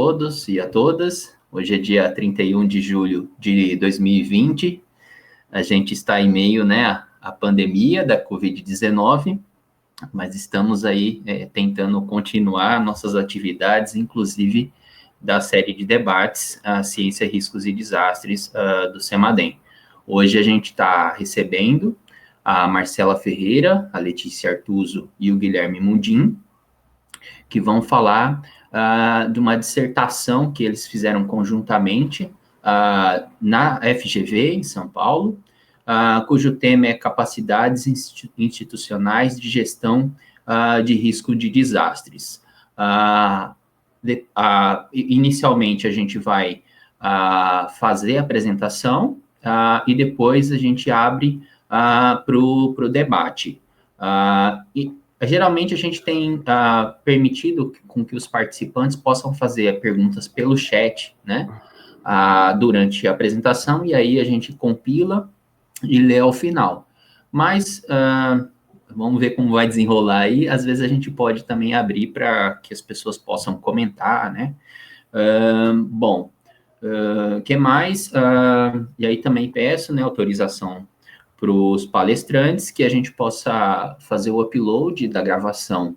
Todos e a todas. Hoje é dia 31 de julho de 2020. A gente está em meio, à pandemia da Covid-19, mas estamos aí tentando continuar nossas atividades, inclusive da série de debates a Ciência, Riscos e Desastres do CEMADEM. Hoje a gente está recebendo a Marcela Ferreira, a Letícia Artuso e o Guilherme Mundim, que vão falar de uma dissertação que eles fizeram conjuntamente na FGV, em São Paulo, cujo tema é Capacidades Institucionais de Gestão de Risco de Desastres. Inicialmente, a gente vai fazer a apresentação e depois a gente abre para o debate. Geralmente, a gente tem permitido com que os participantes possam fazer perguntas pelo chat, durante a apresentação, e aí a gente compila e lê ao final. Mas, vamos ver como vai desenrolar aí. Às vezes, a gente pode também abrir para que as pessoas possam comentar, que mais? E aí também peço, autorização para os palestrantes, que a gente possa fazer o upload da gravação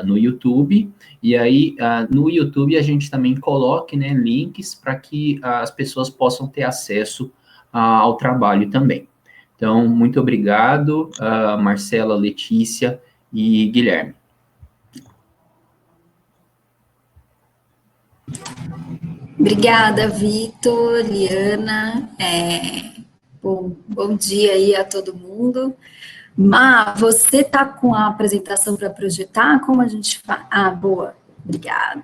no YouTube, e aí no YouTube a gente também coloque links para que as pessoas possam ter acesso ao trabalho também. Então, muito obrigado, Marcela, Letícia e Guilherme. Obrigada, Vitor, Liana. Bom dia aí a todo mundo. Você está com a apresentação para projetar? Como a gente faz? Boa, obrigado.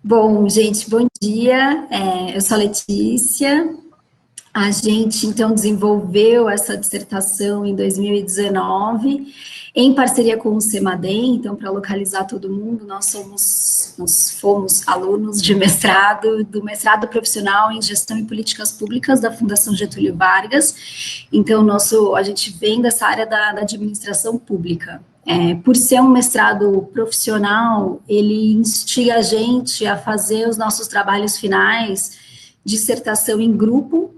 Bom, gente, bom dia. Eu sou a Letícia. A gente, então, desenvolveu essa dissertação em 2019, em parceria com o CEMADEM. Então, para localizar todo mundo, nós fomos alunos de mestrado, do mestrado profissional em Gestão e Políticas Públicas da Fundação Getúlio Vargas. Então, a gente vem dessa área da administração pública. Por ser um mestrado profissional, ele instiga a gente a fazer os nossos trabalhos finais, dissertação em grupo.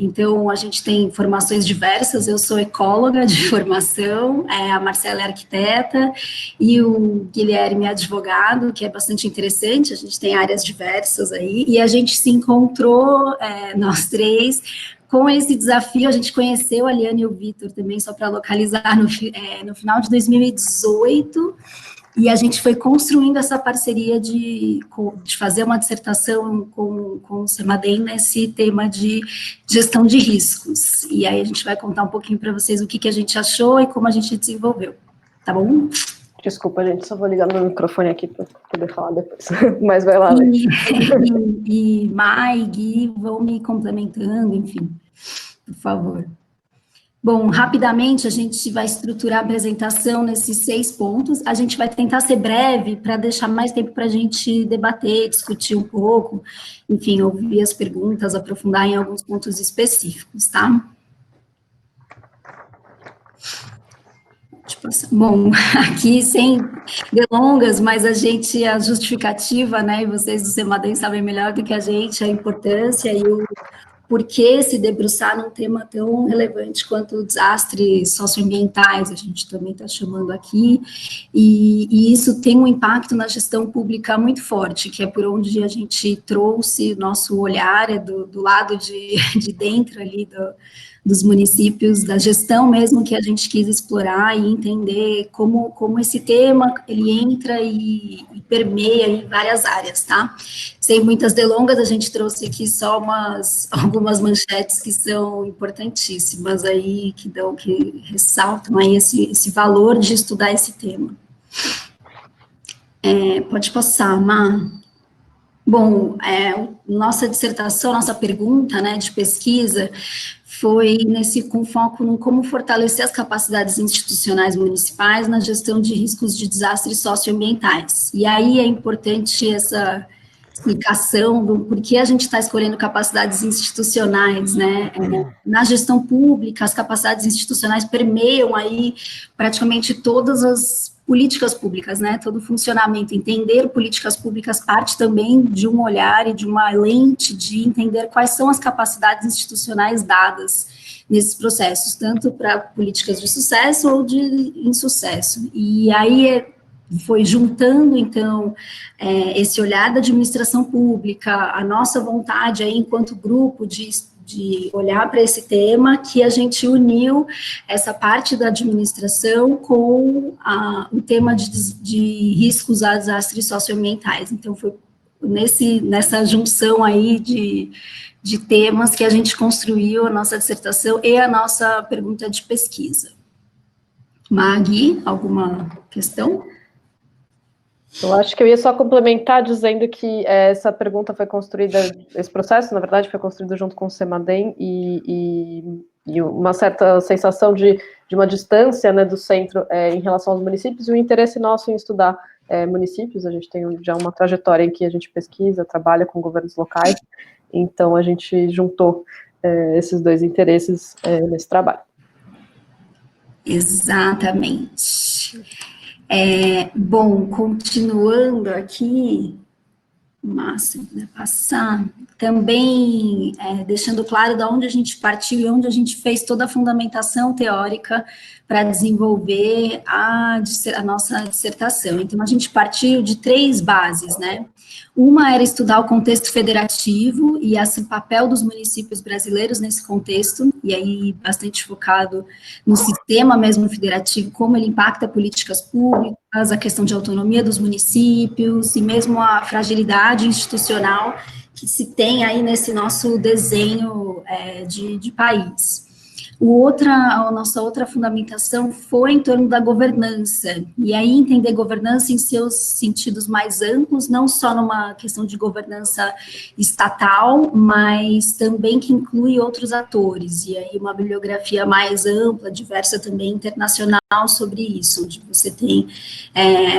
Então a gente tem formações diversas. Eu sou ecóloga de formação, a Marcela é arquiteta e o Guilherme é advogado, que é bastante interessante. A gente tem áreas diversas aí, e a gente se encontrou, nós três, com esse desafio. A gente conheceu a Liana e o Vitor também, só para localizar, no final de 2018, e a gente foi construindo essa parceria de fazer uma dissertação com o CEMADEM nesse tema de gestão de riscos. E aí a gente vai contar um pouquinho para vocês o que a gente achou e como a gente desenvolveu. Tá bom? Desculpa, gente, só vou ligar meu microfone aqui para poder falar depois. Mas vai lá, e Mai e Gui vão me complementando, enfim, por favor. Bom, rapidamente, a gente vai estruturar a apresentação nesses 6 pontos. A gente vai tentar ser breve para deixar mais tempo para a gente debater, discutir um pouco, enfim, ouvir as perguntas, aprofundar em alguns pontos específicos, tá? Bom, aqui sem delongas, mas a justificativa, e vocês do CEMADEM sabem melhor do que a gente, a importância e o porquê se debruçar num tema tão relevante quanto desastres socioambientais, a gente também está chamando aqui, e isso tem um impacto na gestão pública muito forte, que é por onde a gente trouxe nosso olhar, do lado de dentro ali dos municípios, da gestão mesmo, que a gente quis explorar e entender como esse tema, ele entra e permeia em várias áreas, tá? Sem muitas delongas, a gente trouxe aqui só algumas manchetes que são importantíssimas aí, que ressaltam aí esse valor de estudar esse tema. Pode passar, Má. Bom, nossa dissertação, nossa pergunta, de pesquisa, foi com foco no como fortalecer as capacidades institucionais municipais na gestão de riscos de desastres socioambientais. E aí é importante explicação do porquê a gente está escolhendo capacidades institucionais, né? Na gestão pública, as capacidades institucionais permeiam aí praticamente todas as políticas públicas, né? Todo o funcionamento. Entender políticas públicas parte também de um olhar e de uma lente de entender quais são as capacidades institucionais dadas nesses processos, tanto para políticas de sucesso ou de insucesso. E aí foi juntando, então, esse olhar da administração pública, a nossa vontade aí, enquanto grupo, de olhar para esse tema, que a gente uniu essa parte da administração com o tema de riscos a desastres socioambientais. Então, foi nessa junção aí de temas que a gente construiu a nossa dissertação e a nossa pergunta de pesquisa. Magui, alguma questão? Eu acho que eu ia só complementar dizendo que essa pergunta foi construída, esse processo, na verdade, foi construído junto com o CEMADEM e uma certa sensação de uma distância, né, do centro em relação aos municípios e o interesse nosso em estudar municípios. A gente tem já uma trajetória em que a gente pesquisa, trabalha com governos locais, então a gente juntou esses dois interesses nesse trabalho. Exatamente. Bom, continuando aqui, Márcio, né, passar, também deixando claro de onde a gente partiu e onde a gente fez toda a fundamentação teórica para desenvolver a nossa dissertação. Então, a gente partiu de 3 bases, né? Uma era estudar o contexto federativo e o papel dos municípios brasileiros nesse contexto, e aí bastante focado no sistema mesmo federativo, como ele impacta políticas públicas, a questão de autonomia dos municípios e mesmo a fragilidade institucional que se tem aí nesse nosso desenho de país. A nossa outra fundamentação foi em torno da governança, e aí entender governança em seus sentidos mais amplos, não só numa questão de governança estatal, mas também que inclui outros atores, e aí uma bibliografia mais ampla, diversa também internacional sobre isso, onde você tem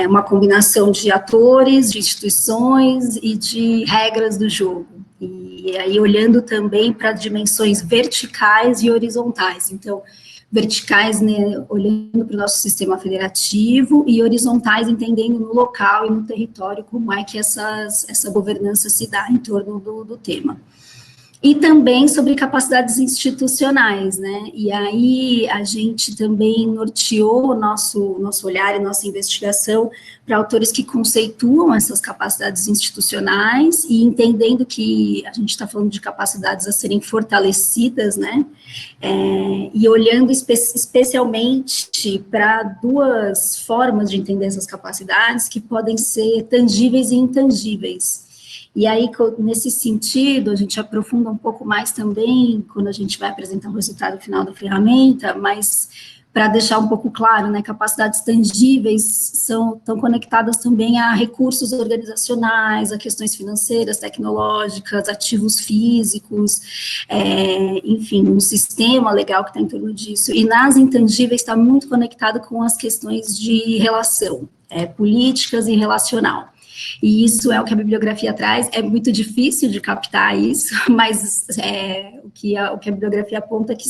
uma combinação de atores, de instituições e de regras do jogo. E aí olhando também para dimensões verticais e horizontais. Então, verticais, né, olhando para o nosso sistema federativo, e horizontais entendendo no local e no território como é que essa governança se dá em torno do tema. E também sobre capacidades institucionais, né, e aí a gente também norteou o nosso olhar e nossa investigação para autores que conceituam essas capacidades institucionais e entendendo que a gente está falando de capacidades a serem fortalecidas, né, e olhando especialmente para 2 formas de entender essas capacidades que podem ser tangíveis e intangíveis. E aí, nesse sentido, a gente aprofunda um pouco mais também, quando a gente vai apresentar o resultado final da ferramenta, mas para deixar um pouco claro, né, capacidades tangíveis estão conectadas também a recursos organizacionais, a questões financeiras, tecnológicas, ativos físicos, enfim, um sistema legal que está em torno disso. E nas intangíveis está muito conectado com as questões de relação, políticas e relacional. E isso é o que a bibliografia traz, é muito difícil de captar isso, mas o que a bibliografia aponta que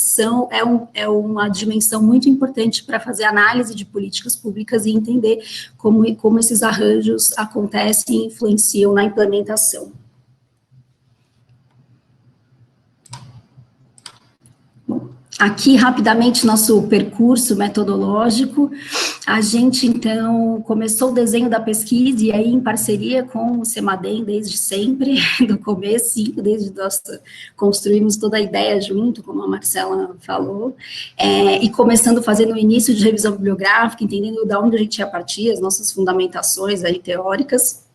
é uma dimensão muito importante para fazer análise de políticas públicas e entender como esses arranjos acontecem e influenciam na implementação. Aqui, rapidamente, nosso percurso metodológico. A gente, então, começou o desenho da pesquisa, e aí em parceria com o CEMADEM desde sempre, do começo, desde nós construímos toda a ideia junto, como a Marcela falou, e começando fazendo o início de revisão bibliográfica, entendendo de onde a gente ia partir, as nossas fundamentações aí teóricas,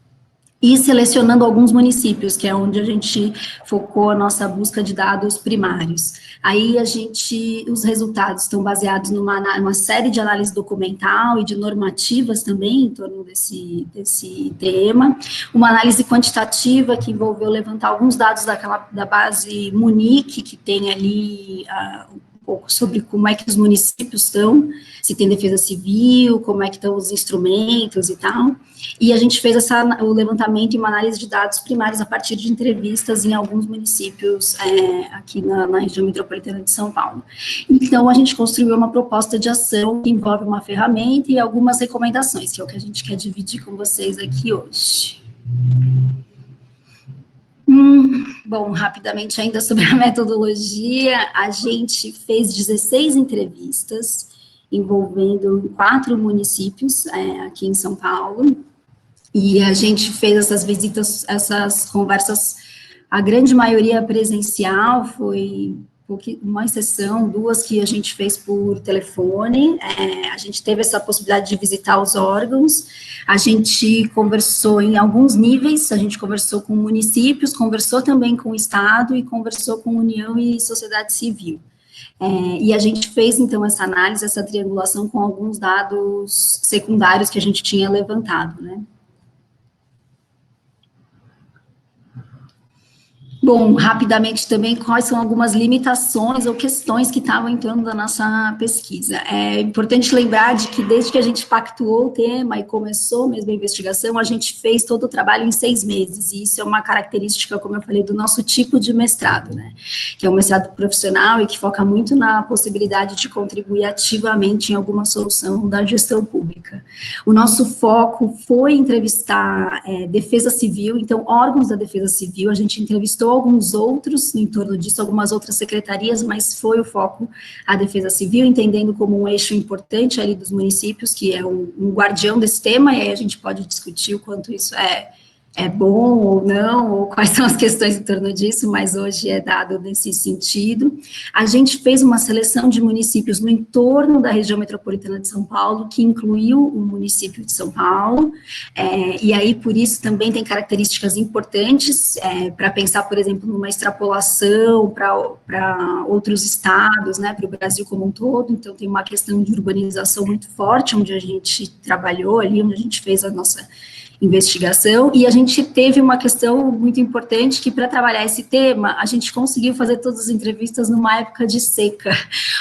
e selecionando alguns municípios, que é onde a gente focou a nossa busca de dados primários. Aí os resultados estão baseados numa série de análise documental e de normativas também em torno desse tema, uma análise quantitativa que envolveu levantar alguns dados da base Munique, que tem ali pouco sobre como é que os municípios estão, se tem defesa civil, como é que estão os instrumentos e tal, e a gente fez o levantamento e uma análise de dados primários a partir de entrevistas em alguns municípios aqui na região metropolitana de São Paulo. Então, a gente construiu uma proposta de ação que envolve uma ferramenta e algumas recomendações, que é o que a gente quer dividir com vocês aqui hoje. Bom, rapidamente ainda sobre a metodologia, a gente fez 16 entrevistas envolvendo 4 municípios aqui em São Paulo, e a gente fez essas visitas, essas conversas, a grande maioria presencial, foi uma exceção, 2 que a gente fez por telefone, a gente teve essa possibilidade de visitar os órgãos, a gente conversou em alguns níveis, a gente conversou com municípios, conversou também com o Estado e conversou com União e sociedade civil. E a gente fez, então, essa análise, essa triangulação com alguns dados secundários que a gente tinha levantado, né? Bom, rapidamente também, quais são algumas limitações ou questões que estavam entrando na nossa pesquisa. É importante lembrar de que desde que a gente pactuou o tema e começou mesmo a investigação, a gente fez todo o trabalho em 6 meses, e isso é uma característica, como eu falei, do nosso tipo de mestrado, né, que é um mestrado profissional e que foca muito na possibilidade de contribuir ativamente em alguma solução da gestão pública. O nosso foco foi entrevistar defesa civil, então, órgãos da defesa civil, a gente entrevistou alguns outros em torno disso, algumas outras secretarias, mas foi o foco a defesa civil, entendendo como um eixo importante ali dos municípios, que é um guardião desse tema, e aí a gente pode discutir o quanto isso é bom ou não, ou quais são as questões em torno disso, mas hoje é dado nesse sentido. A gente fez uma seleção de municípios no entorno da região metropolitana de São Paulo, que incluiu o município de São Paulo, e aí, por isso, também tem características importantes para pensar, por exemplo, numa extrapolação para outros estados, né, para o Brasil como um todo. Então, tem uma questão de urbanização muito forte, onde a gente trabalhou ali, onde a gente fez a nossa investigação, e a gente teve uma questão muito importante, que para trabalhar esse tema, a gente conseguiu fazer todas as entrevistas numa época de seca,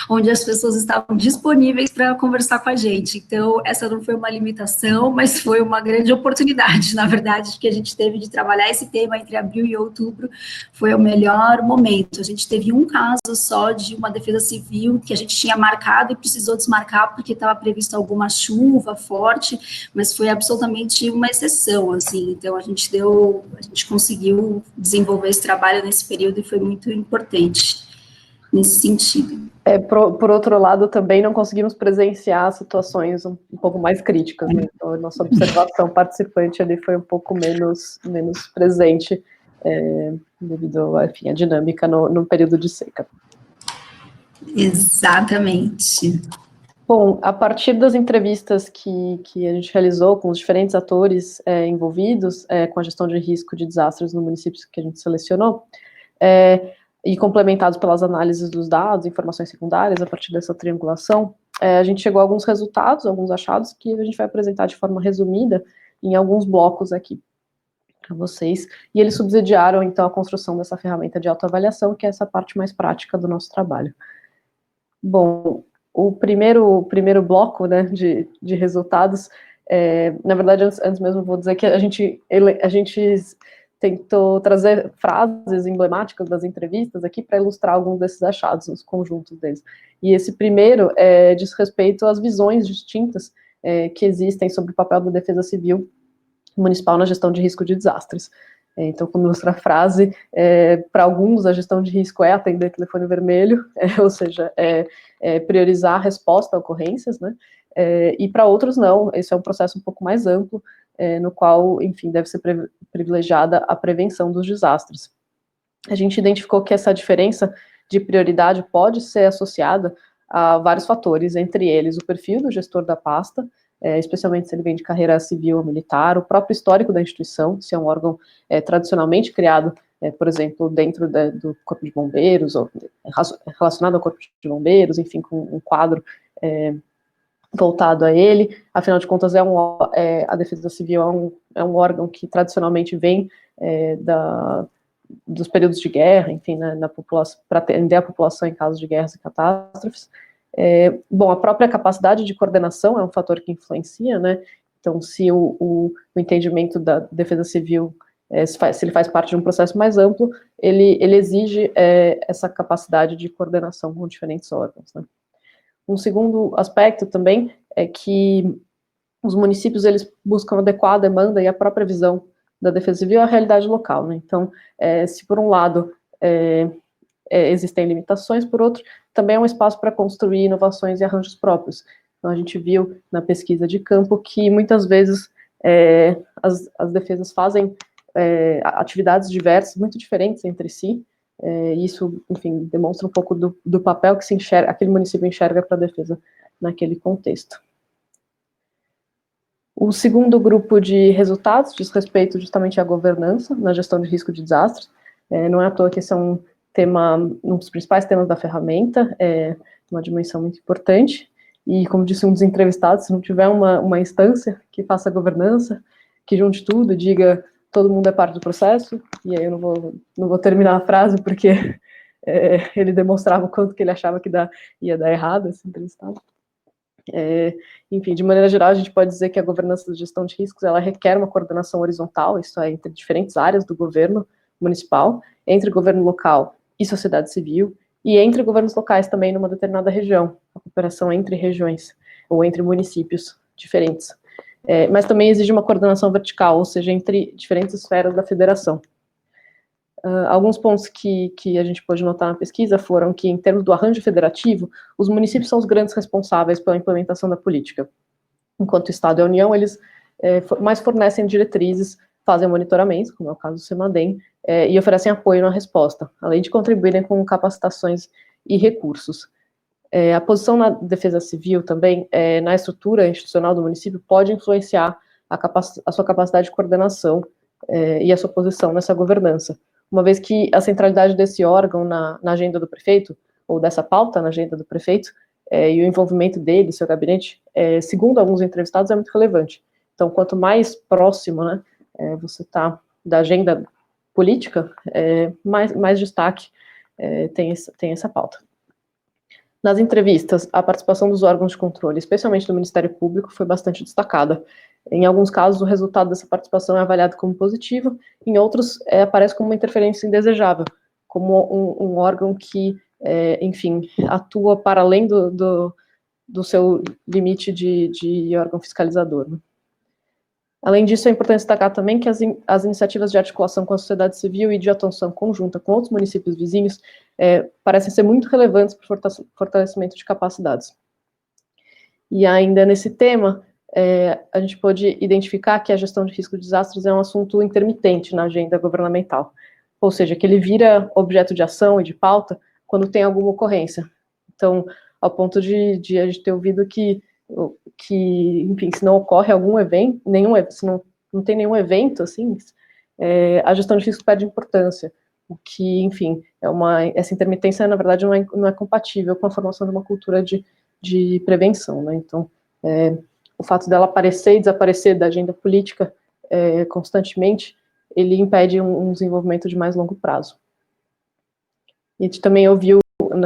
onde as pessoas estavam disponíveis para conversar com a gente. Então, essa não foi uma limitação, mas foi uma grande oportunidade, na verdade, que a gente teve de trabalhar esse tema entre abril e outubro, foi o melhor momento. A gente teve um caso só de uma defesa civil que a gente tinha marcado e precisou desmarcar porque estava prevista alguma chuva forte, mas foi absolutamente uma exceção, assim. Então, a gente conseguiu desenvolver esse trabalho nesse período e foi muito importante nesse sentido. Por outro lado, também não conseguimos presenciar situações um pouco mais críticas, né? Então, a nossa observação participante ali foi um pouco menos presente, devido, enfim, à dinâmica no período de seca. Exatamente. Bom, a partir das entrevistas que a gente realizou com os diferentes atores envolvidos com a gestão de risco de desastres no município que a gente selecionou, e complementados pelas análises dos dados, informações secundárias, a partir dessa triangulação, a gente chegou a alguns resultados, alguns achados, que a gente vai apresentar de forma resumida em alguns blocos aqui para vocês, e eles subsidiaram, então, a construção dessa ferramenta de autoavaliação, que é essa parte mais prática do nosso trabalho. Bom, o primeiro bloco, né, de resultados, na verdade, antes mesmo vou dizer que a gente tentou trazer frases emblemáticas das entrevistas aqui para ilustrar alguns desses achados, os conjuntos deles. E esse primeiro diz respeito às visões distintas que existem sobre o papel da defesa civil municipal na gestão de risco de desastres. Então, como ilustra a frase, para alguns a gestão de risco é atender telefone vermelho, ou seja, priorizar a resposta a ocorrências, né? E para outros não, esse é um processo um pouco mais amplo, no qual, enfim, deve ser privilegiada a prevenção dos desastres. A gente identificou que essa diferença de prioridade pode ser associada a vários fatores, entre eles o perfil do gestor da pasta, especialmente se ele vem de carreira civil ou militar, o próprio histórico da instituição, se é um órgão tradicionalmente criado, por exemplo, dentro do Corpo de Bombeiros, ou relacionado ao Corpo de Bombeiros, enfim, com um quadro voltado a ele. Afinal de contas, a Defesa Civil é um órgão que tradicionalmente vem dos períodos de guerra, enfim, né, para atender a população em casos de guerras e catástrofes. Bom, a própria capacidade de coordenação é um fator que influencia, né? Então, se o entendimento da defesa civil, se ele faz parte de um processo mais amplo, ele exige essa capacidade de coordenação com diferentes órgãos, né? Um segundo aspecto também é que os municípios, eles buscam adequar a demanda e a própria visão da defesa civil à realidade local, né? Então, se por um lado existem limitações, por outro, também é um espaço para construir inovações e arranjos próprios. Então, a gente viu na pesquisa de campo que muitas vezes as defesas fazem atividades diversas, muito diferentes entre si, e isso, enfim, demonstra um pouco do papel que aquele município enxerga para a defesa naquele contexto. O segundo grupo de resultados diz respeito justamente à governança na gestão de risco de desastres. Não é à toa que esse é um dos principais temas da ferramenta, uma dimensão muito importante. E, como disse um dos entrevistados, se não tiver uma instância que faça a governança, que junte tudo e diga todo mundo é parte do processo, e aí eu não vou terminar a frase, porque ele demonstrava o quanto que ele achava que ia dar errado esse entrevistado. Enfim, de maneira geral, a gente pode dizer que a governança da gestão de riscos, ela requer uma coordenação horizontal, isso é, entre diferentes áreas do governo municipal, entre governo local e sociedade civil, e entre governos locais também numa determinada região, a cooperação entre regiões, ou entre municípios diferentes. Mas também exige uma coordenação vertical, ou seja, entre diferentes esferas da federação. Alguns pontos que a gente pôde notar na pesquisa foram que, em termos do arranjo federativo, os municípios são os grandes responsáveis pela implementação da política. Enquanto o Estado e a União, eles mais fornecem diretrizes, fazem monitoramento, como é o caso do CEMADEM, e oferecem apoio na resposta, além de contribuírem com capacitações e recursos. A posição na defesa civil também, na estrutura institucional do município, pode influenciar a sua capacidade de coordenação e a sua posição nessa governança, uma vez que a centralidade desse órgão na agenda do prefeito, ou dessa pauta na agenda do prefeito, e o envolvimento dele, seu gabinete, segundo alguns entrevistados, é muito relevante. Então, quanto mais próximo, né, você está da agenda política, mais destaque tem essa pauta. Nas entrevistas, a participação dos órgãos de controle, especialmente do Ministério Público, foi bastante destacada. Em alguns casos, o resultado dessa participação é avaliado como positivo, em outros, aparece como uma interferência indesejável, como um órgão que, enfim, atua para além do seu limite de órgão fiscalizador, né? Além disso, é importante destacar também que as iniciativas de articulação com a sociedade civil e de atuação conjunta com outros municípios vizinhos parecem ser muito relevantes para o fortalecimento de capacidades. E ainda nesse tema, a gente pode identificar que a gestão de risco de desastres é um assunto intermitente na agenda governamental, ou seja, que ele vira objeto de ação e de pauta quando tem alguma ocorrência. Então, ao ponto de a gente ter ouvido que, enfim, se não ocorre algum evento, se não tem nenhum evento, assim, a gestão de risco perde importância, o que, enfim, essa intermitência, na verdade, não é compatível com a formação de uma cultura de prevenção, né? Então, o fato dela aparecer e desaparecer da agenda política constantemente, ele impede um desenvolvimento de mais longo prazo. E a gente também ouviu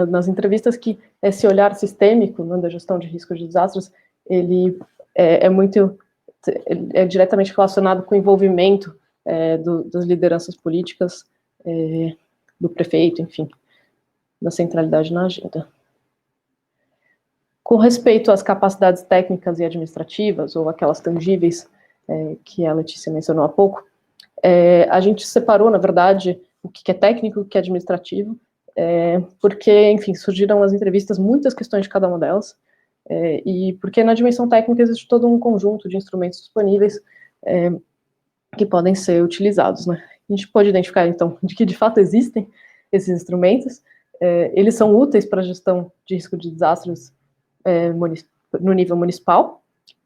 nas entrevistas que esse olhar sistêmico, né, da gestão de riscos de desastres, ele é diretamente relacionado com o envolvimento das lideranças políticas, do prefeito, enfim, da centralidade na agenda. Com respeito às capacidades técnicas e administrativas, ou aquelas tangíveis que a Letícia mencionou há pouco, a gente separou, na verdade, o que é técnico e o que é administrativo, porque, enfim, surgiram nas entrevistas muitas questões de cada uma delas, e porque na dimensão técnica existe todo um conjunto de instrumentos disponíveis que podem ser utilizados, né? A gente pode identificar, então, de que de fato existem esses instrumentos, eles são úteis para a gestão de risco de desastres no nível municipal,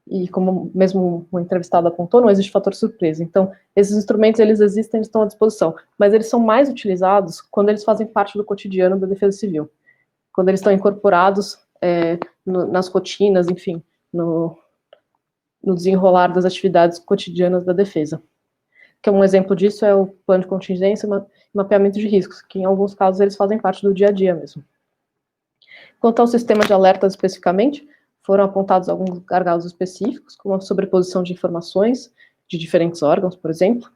e como mesmo o entrevistado apontou, não existe fator surpresa. Então, esses instrumentos, eles existem, eles estão à disposição, mas eles são mais utilizados quando eles fazem parte do cotidiano da defesa civil, quando eles estão incorporados nas rotinas, enfim, no desenrolar das atividades cotidianas da defesa. que é um exemplo disso é o plano de contingência e mapeamento de riscos, que em alguns casos eles fazem parte do dia a dia mesmo. Quanto ao sistema de alertas especificamente, foram apontados alguns gargalos específicos, como a sobreposição de informações de diferentes órgãos, por exemplo,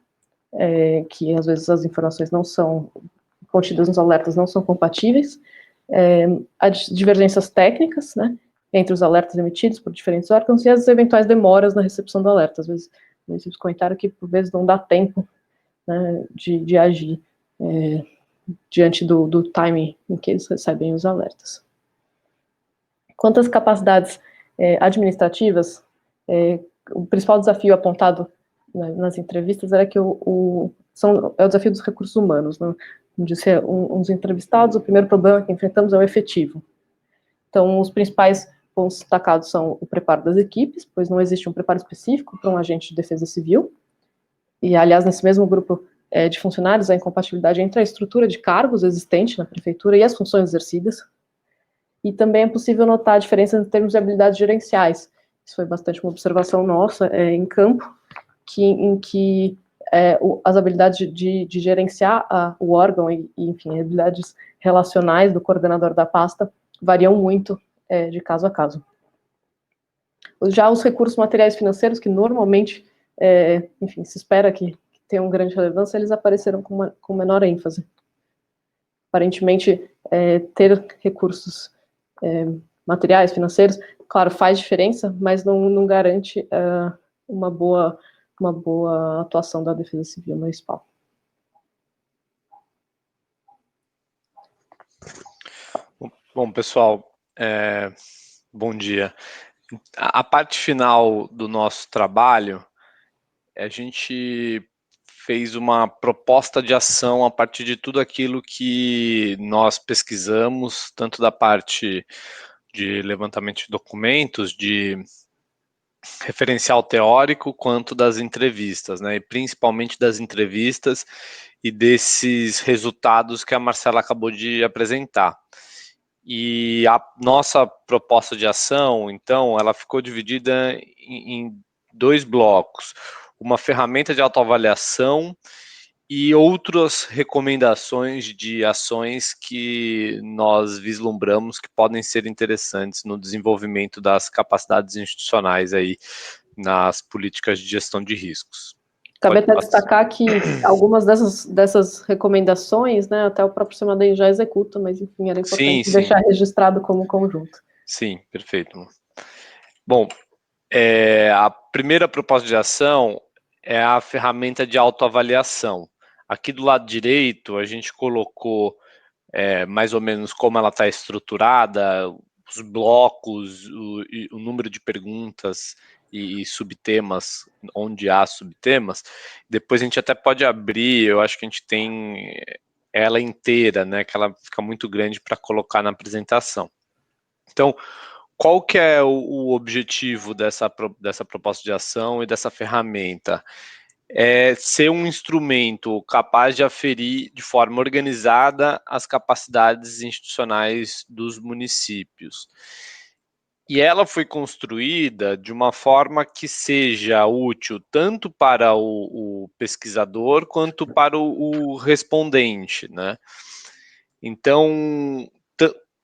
que às vezes as informações não são contidas nos alertas não são compatíveis, as divergências técnicas, né, entre os alertas emitidos por diferentes órgãos e as eventuais demoras na recepção do alerta. Às vezes, eles comentaram que por vezes não dá tempo, né, de agir diante do timing em que eles recebem os alertas. Quanto às capacidades administrativas, o principal desafio apontado, né, nas entrevistas era que é o desafio dos recursos humanos, né? Como disse um dos entrevistados, o primeiro problema que enfrentamos é o efetivo. Então, os principais pontos destacados são o preparo das equipes, pois não existe um preparo específico para um agente de defesa civil, e, aliás, nesse mesmo grupo de funcionários, a incompatibilidade entre a estrutura de cargos existente na prefeitura e as funções exercidas, e também é possível notar a diferença em termos de habilidades gerenciais. Isso foi bastante uma observação nossa em campo, em que as habilidades de gerenciar o órgão e, enfim, habilidades relacionais do coordenador da pasta variam muito de caso a caso. Já os recursos materiais financeiros, que normalmente, enfim, se espera que tenham grande relevância, eles apareceram com menor ênfase. Aparentemente, ter recursos materiais, financeiros, claro, faz diferença, mas não garante uma boa atuação da Defesa Civil Municipal. Bom, pessoal, bom dia. A parte final do nosso trabalho, a gente fez uma proposta de ação a partir de tudo aquilo que nós pesquisamos, tanto da parte de levantamento de documentos, de referencial teórico, quanto das entrevistas, né? E principalmente das entrevistas e desses resultados que a Marcela acabou de apresentar. E a nossa proposta de ação, então, ela ficou dividida em dois blocos. Uma ferramenta de autoavaliação e outras recomendações de ações que nós vislumbramos que podem ser interessantes no desenvolvimento das capacidades institucionais aí nas políticas de gestão de riscos. Cabe até destacar que algumas dessas recomendações, né, até o próprio CEMADEM já executa, mas enfim, era importante deixar registrado como conjunto. Sim, perfeito. Bom, a primeira proposta de ação é a ferramenta de autoavaliação. Aqui do lado direito, a gente colocou mais ou menos como ela está estruturada, os blocos, o número de perguntas e subtemas, onde há subtemas. Depois a gente até pode abrir, eu acho que a gente tem ela inteira, né, que ela fica muito grande para colocar na apresentação. Então, qual que é o objetivo dessa proposta de ação e dessa ferramenta? É ser um instrumento capaz de aferir de forma organizada as capacidades institucionais dos municípios. E ela foi construída de uma forma que seja útil tanto para o pesquisador quanto para o respondente, né? Então,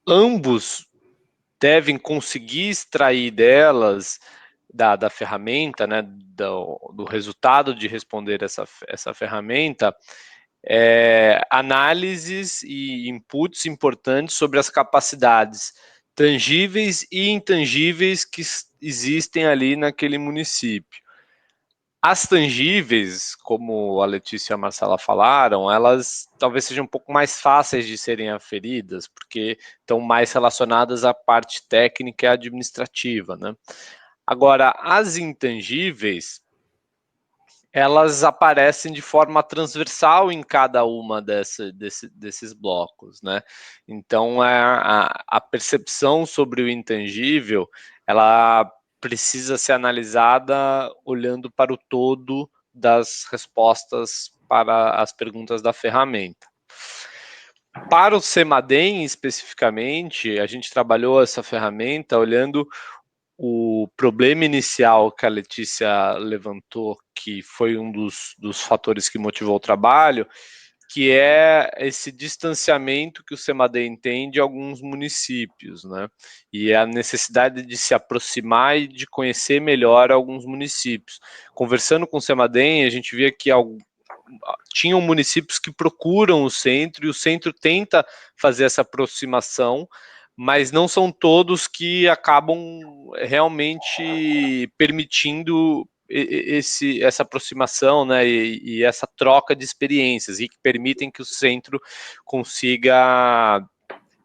ambos devem conseguir extrair delas, da ferramenta, né, do resultado de responder essa ferramenta, análises e inputs importantes sobre as capacidades tangíveis e intangíveis que existem ali naquele município. As tangíveis, como a Letícia e a Marcela falaram, elas talvez sejam um pouco mais fáceis de serem aferidas, porque estão mais relacionadas à parte técnica e administrativa, né? Agora, as intangíveis, elas aparecem de forma transversal em cada uma desses blocos, né? Então, a percepção sobre o intangível, ela precisa ser analisada olhando para o todo das respostas para as perguntas da ferramenta. Para o CEMADEM, especificamente, a gente trabalhou essa ferramenta olhando o problema inicial que a Letícia levantou, que foi um dos fatores que motivou o trabalho, que é esse distanciamento que o CEMADEM tem de alguns municípios, né? E a necessidade de se aproximar e de conhecer melhor alguns municípios. Conversando com o CEMADEM, a gente via que tinham municípios que procuram o centro, e o centro tenta fazer essa aproximação, mas não são todos que acabam realmente permitindo essa aproximação, né, e essa troca de experiências, e que permitem que o centro consiga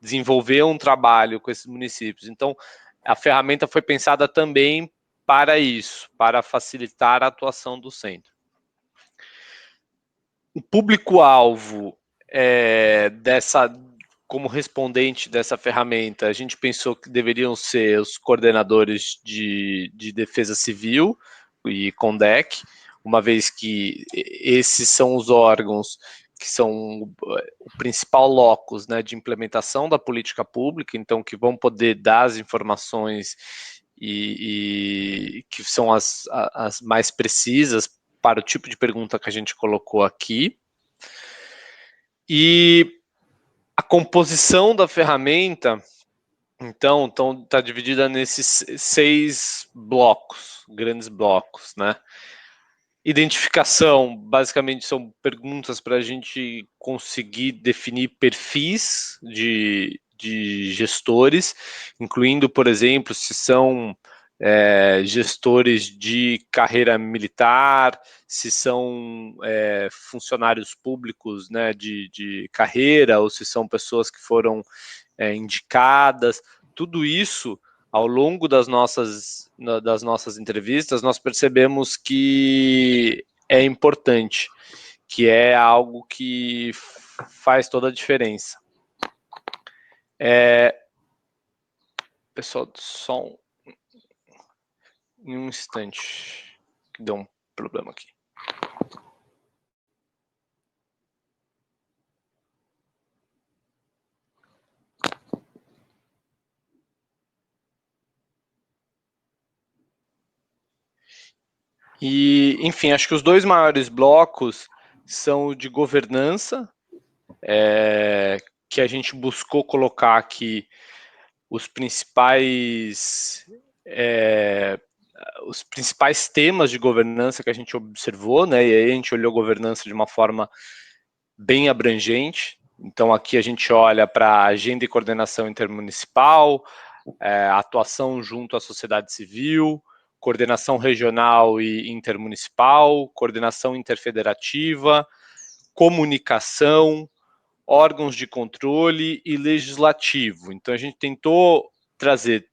desenvolver um trabalho com esses municípios. Então, a ferramenta foi pensada também para isso, para facilitar a atuação do centro. O público-alvo como respondente dessa ferramenta, a gente pensou que deveriam ser os coordenadores de defesa civil e CONDEC, uma vez que esses são os órgãos que são o principal locus, né, de implementação da política pública, então que vão poder dar as informações e que são as mais precisas para o tipo de pergunta que a gente colocou aqui. E a composição da ferramenta, então está dividida nesses 6 blocos, grandes blocos, né? Identificação, basicamente são perguntas para a gente conseguir definir perfis de gestores, incluindo, por exemplo, se são gestores de carreira militar, se são funcionários públicos, né, de carreira, ou se são pessoas que foram indicadas. Tudo isso, ao longo das nossas entrevistas, nós percebemos que é importante, que é algo que faz toda a diferença. Pessoal, só em um instante, que deu um problema aqui. E, enfim, acho que os 2 maiores blocos são o de governança, que a gente buscou colocar aqui os principais temas de governança que a gente observou, né? E aí a gente olhou governança de uma forma bem abrangente. Então aqui a gente olha para a agenda e coordenação intermunicipal, atuação junto à sociedade civil, coordenação regional e intermunicipal, coordenação interfederativa, comunicação, órgãos de controle e legislativo. Então a gente tentou trazer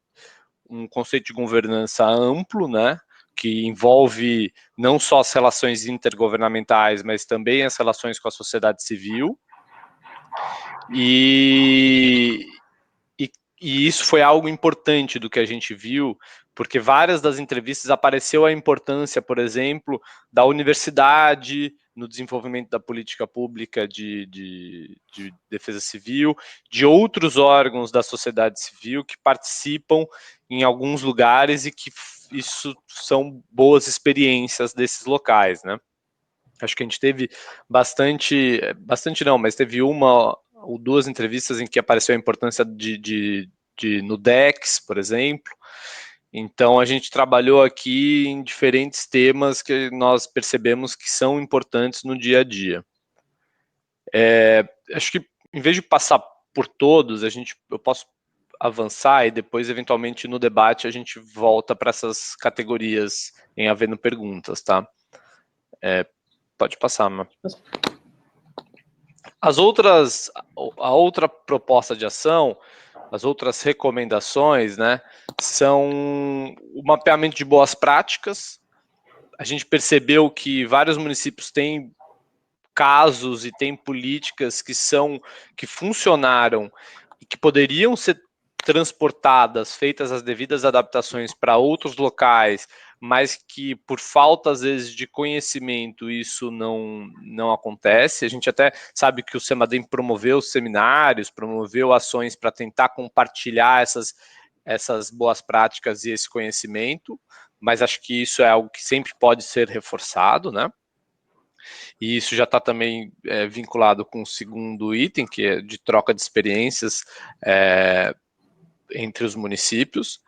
um conceito de governança amplo, né, que envolve não só as relações intergovernamentais, mas também as relações com a sociedade civil. E isso foi algo importante do que a gente viu, porque várias das entrevistas apareceu a importância, por exemplo, da universidade no desenvolvimento da política pública de defesa civil, de outros órgãos da sociedade civil que participam em alguns lugares e que isso são boas experiências desses locais, né? Acho que a gente teve bastante não, mas teve uma ou 2 entrevistas em que apareceu a importância de Nudex, por exemplo. Então, a gente trabalhou aqui em diferentes temas que nós percebemos que são importantes no dia a dia. Acho que, em vez de passar por todos, eu posso avançar e depois, eventualmente, no debate, a gente volta para essas categorias em havendo perguntas, tá? Pode passar, Má. A outra proposta de ação, as outras recomendações, né, são o mapeamento de boas práticas. A gente percebeu que vários municípios têm casos e têm políticas que funcionaram e que poderiam ser transportadas, feitas as devidas adaptações para outros locais, mas que por falta, às vezes, de conhecimento, isso não acontece. A gente até sabe que o CEMADEM promoveu seminários, promoveu ações para tentar compartilhar essas essas boas práticas e esse conhecimento, mas acho que isso é algo que sempre pode ser reforçado, né? E isso já está também vinculado com o segundo item, que é de troca de experiências entre os municípios.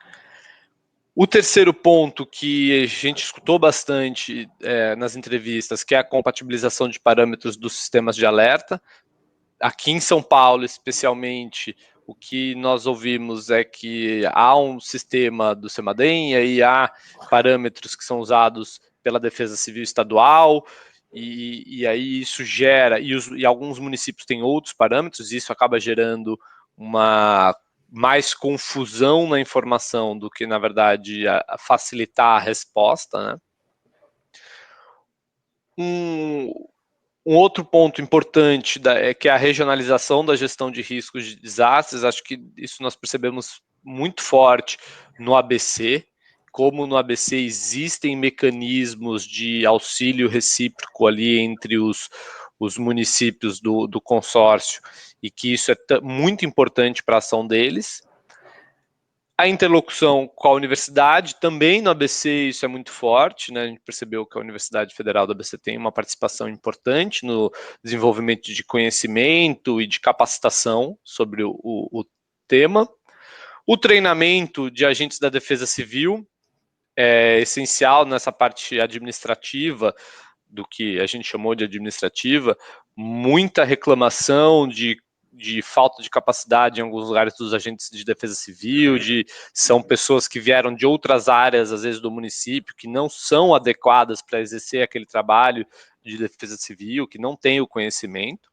O terceiro ponto que a gente escutou bastante nas entrevistas, que é a compatibilização de parâmetros dos sistemas de alerta. Aqui em São Paulo, especialmente, o que nós ouvimos é que há um sistema do CEMADEM, e aí há parâmetros que são usados pela Defesa Civil Estadual, e aí isso gera, e alguns municípios têm outros parâmetros, e isso acaba gerando uma mais confusão na informação do que, na verdade, facilitar a resposta, né? Um outro ponto importante é que a regionalização da gestão de riscos de desastres. Acho que isso nós percebemos muito forte no ABC, como no ABC existem mecanismos de auxílio recíproco ali entre os municípios do consórcio, e que isso é muito importante para a ação deles. A interlocução com a universidade, também no ABC isso é muito forte, né? A gente percebeu que a Universidade Federal do ABC tem uma participação importante no desenvolvimento de conhecimento e de capacitação sobre o tema. O treinamento de agentes da Defesa Civil é essencial nessa parte administrativa, do que a gente chamou de administrativa. Muita reclamação de falta de capacidade em alguns lugares dos agentes de defesa civil, são pessoas que vieram de outras áreas, às vezes do município, que não são adequadas para exercer aquele trabalho de defesa civil, que não têm o conhecimento.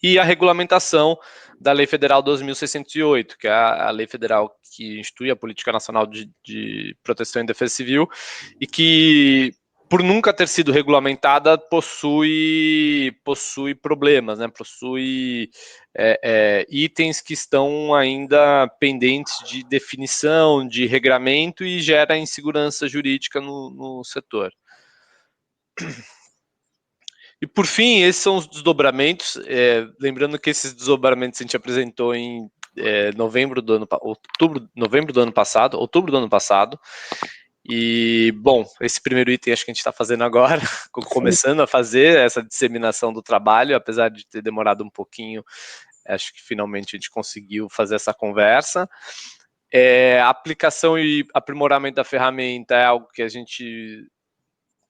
E a regulamentação da Lei Federal 2608, que é a lei federal que institui a Política Nacional de Proteção e Defesa Civil, e que, por nunca ter sido regulamentada, possui problemas, né? Possui itens que estão ainda pendentes de definição, de regramento, e gera insegurança jurídica no setor. E, por fim, esses são os desdobramentos. Lembrando que esses desdobramentos a gente apresentou em outubro do ano passado. E, bom, esse primeiro item acho que a gente está fazendo agora, começando a fazer essa disseminação do trabalho, apesar de ter demorado um pouquinho. Acho que finalmente a gente conseguiu fazer essa conversa. A aplicação e aprimoramento da ferramenta é algo que a gente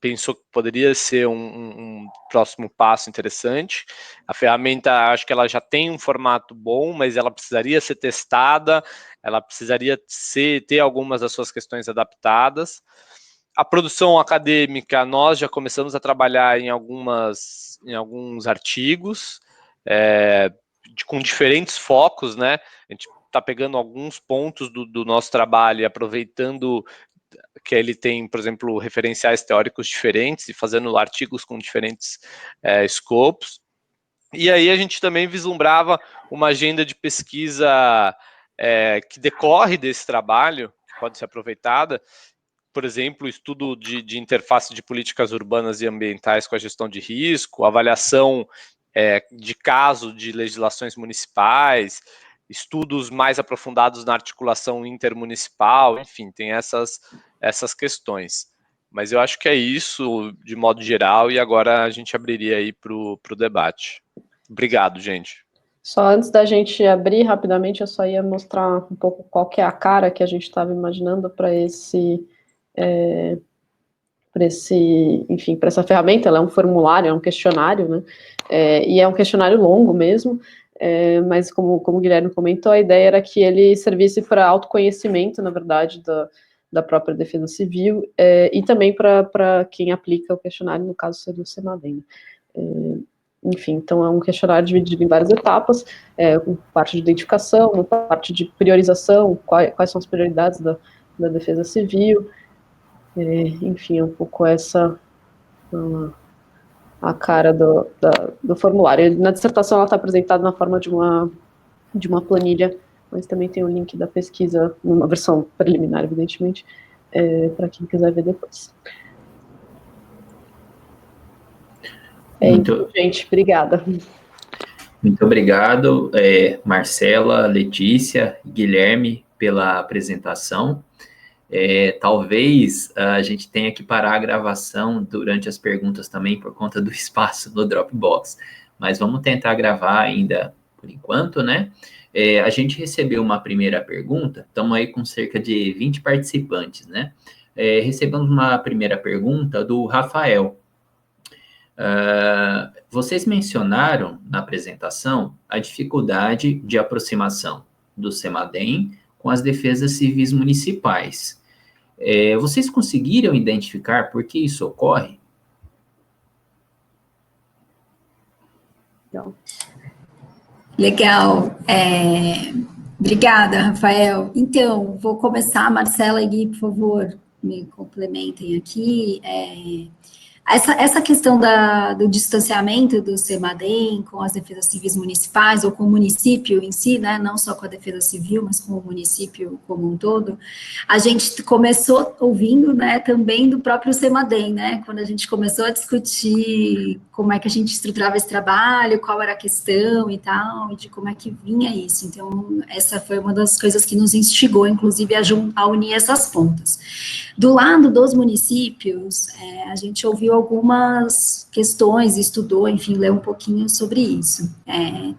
pensou que poderia ser um próximo passo interessante. A ferramenta, acho que ela já tem um formato bom, mas ela precisaria ser testada, ela precisaria ter algumas das suas questões adaptadas. A produção acadêmica, nós já começamos a trabalhar em alguns artigos, com diferentes focos, né? A gente está pegando alguns pontos do nosso trabalho e aproveitando que ele tem, por exemplo, referenciais teóricos diferentes e fazendo artigos com diferentes escopos. E aí a gente também vislumbrava uma agenda de pesquisa que decorre desse trabalho, que pode ser aproveitada. Por exemplo, estudo de interface de políticas urbanas e ambientais com a gestão de risco, avaliação de caso de legislações municipais, estudos mais aprofundados na articulação intermunicipal, enfim, tem essas questões. Mas eu acho que é isso, de modo geral, e agora a gente abriria aí para o debate. Obrigado, gente. Só antes da gente abrir rapidamente, eu só ia mostrar um pouco qual que é a cara que a gente estava imaginando para enfim, para essa ferramenta. Ela é um formulário, é um questionário, né? E é um questionário longo mesmo. Mas como o Guilherme comentou, a ideia era que ele servisse para autoconhecimento, na verdade, da própria Defesa Civil, e também para quem aplica o questionário, no caso seria o CEMADEM. Enfim, então é um questionário dividido em várias etapas, com parte de identificação, parte de priorização, quais são as prioridades da Defesa Civil, enfim, é um pouco essa a cara do formulário. Na dissertação ela está apresentada na forma de uma planilha, mas também tem o link da pesquisa, numa versão preliminar, evidentemente, para quem quiser ver depois. Então, gente, obrigada. Muito obrigado, Marcela, Letícia, Guilherme, pela apresentação. Talvez a gente tenha que parar a gravação durante as perguntas também por conta do espaço no Dropbox, mas vamos tentar gravar ainda por enquanto, né? A gente recebeu uma primeira pergunta, estamos aí com cerca de 20 participantes, né? Recebemos uma primeira pergunta do Rafael. Vocês mencionaram na apresentação a dificuldade de aproximação do CEMADEM com as defesas civis municipais. Vocês conseguiram identificar por que isso ocorre? Não. Legal. Obrigada, Rafael. Então, vou começar. Marcela e Gui, por favor, me complementem aqui. Essa questão do distanciamento do CEMADEM com as defesas civis municipais, ou com o município em si, né, não só com a defesa civil, mas com o município como um todo, a gente começou ouvindo, né, também do próprio CEMADEM, né, quando a gente começou a discutir como é que a gente estruturava esse trabalho, qual era a questão e tal, e de como é que vinha isso. Então, essa foi uma das coisas que nos instigou, inclusive, a unir essas pontas. Do lado dos municípios, a gente ouviu algumas questões, estudou, enfim, leu um pouquinho sobre isso.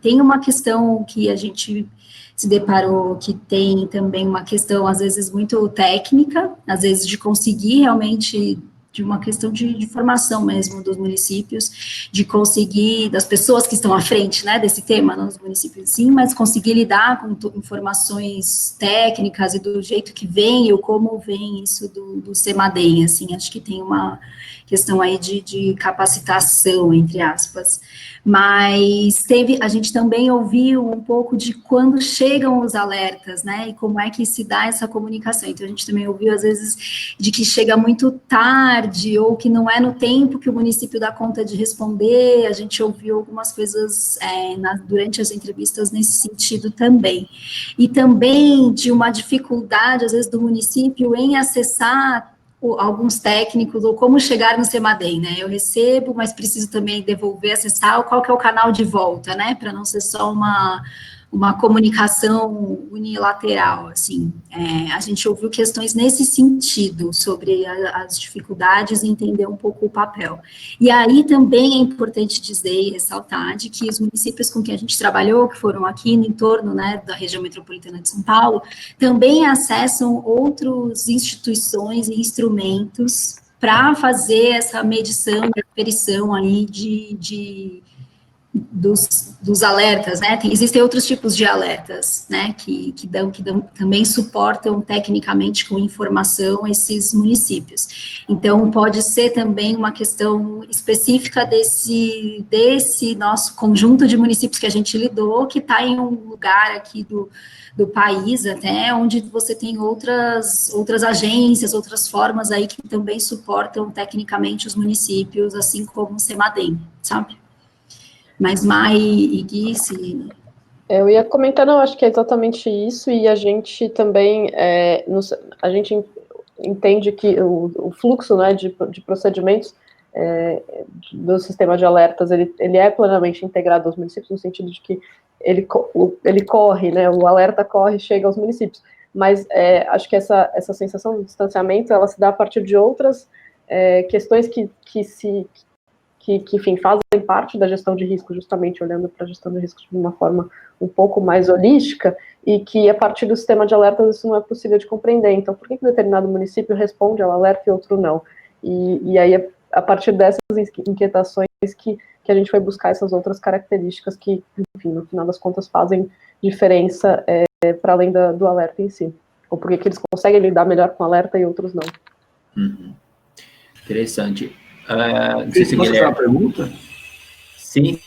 Tem uma questão que a gente se deparou, que tem também uma questão, às vezes, muito técnica, às vezes de conseguir realmente, de uma questão de formação mesmo dos municípios, de conseguir, das pessoas que estão à frente, né, desse tema, nos municípios sim, mas conseguir lidar com informações técnicas e do jeito que vem, ou como vem isso do CEMADEM, assim, acho que tem uma questão aí de capacitação, entre aspas, mas a gente também ouviu um pouco de quando chegam os alertas, né, e como é que se dá essa comunicação. Então, a gente também ouviu, às vezes, de que chega muito tarde, ou que não é no tempo que o município dá conta de responder. A gente ouviu algumas coisas durante as entrevistas nesse sentido também. E também de uma dificuldade, às vezes, do município em acessar alguns técnicos, ou como chegar no CEMADEM, né, eu recebo, mas preciso também devolver, acessar, qual que é o canal de volta, né, para não ser só uma comunicação unilateral, assim. A gente ouviu questões nesse sentido, sobre as dificuldades e entender um pouco o papel. E aí também é importante dizer e ressaltar de que os municípios com quem a gente trabalhou, que foram aqui no entorno, né, da região metropolitana de São Paulo, também acessam outras instituições e instrumentos para fazer essa medição e aferição aí dos alertas, né, existem outros tipos de alertas, né, que também suportam tecnicamente com informação esses municípios. Então, pode ser também uma questão específica desse nosso conjunto de municípios que a gente lidou, que está em um lugar aqui do país, até, onde você tem outras agências, outras formas aí que também suportam tecnicamente os municípios, assim como o CEMADEM, sabe? Mas Mai e Gui, se... Eu ia comentar, não, acho que é exatamente isso, e a gente também, a gente entende que o fluxo, né, de procedimentos do sistema de alertas, ele é plenamente integrado aos municípios, no sentido de que ele corre, né, o alerta corre e chega aos municípios, mas acho que essa sensação de distanciamento, ela se dá a partir de outras questões que enfim, fazem parte da gestão de risco, justamente olhando para a gestão de risco de uma forma um pouco mais holística, e que a partir do sistema de alertas isso não é possível de compreender. Então, por que determinado município responde ao alerta e outro não? E aí, a partir dessas inquietações que a gente foi buscar essas outras características que, enfim, no final das contas, fazem diferença para além do alerta em si. Ou por que eles conseguem lidar melhor com o alerta e outros não. Uhum. Interessante. Você fazer uma pergunta? Sim.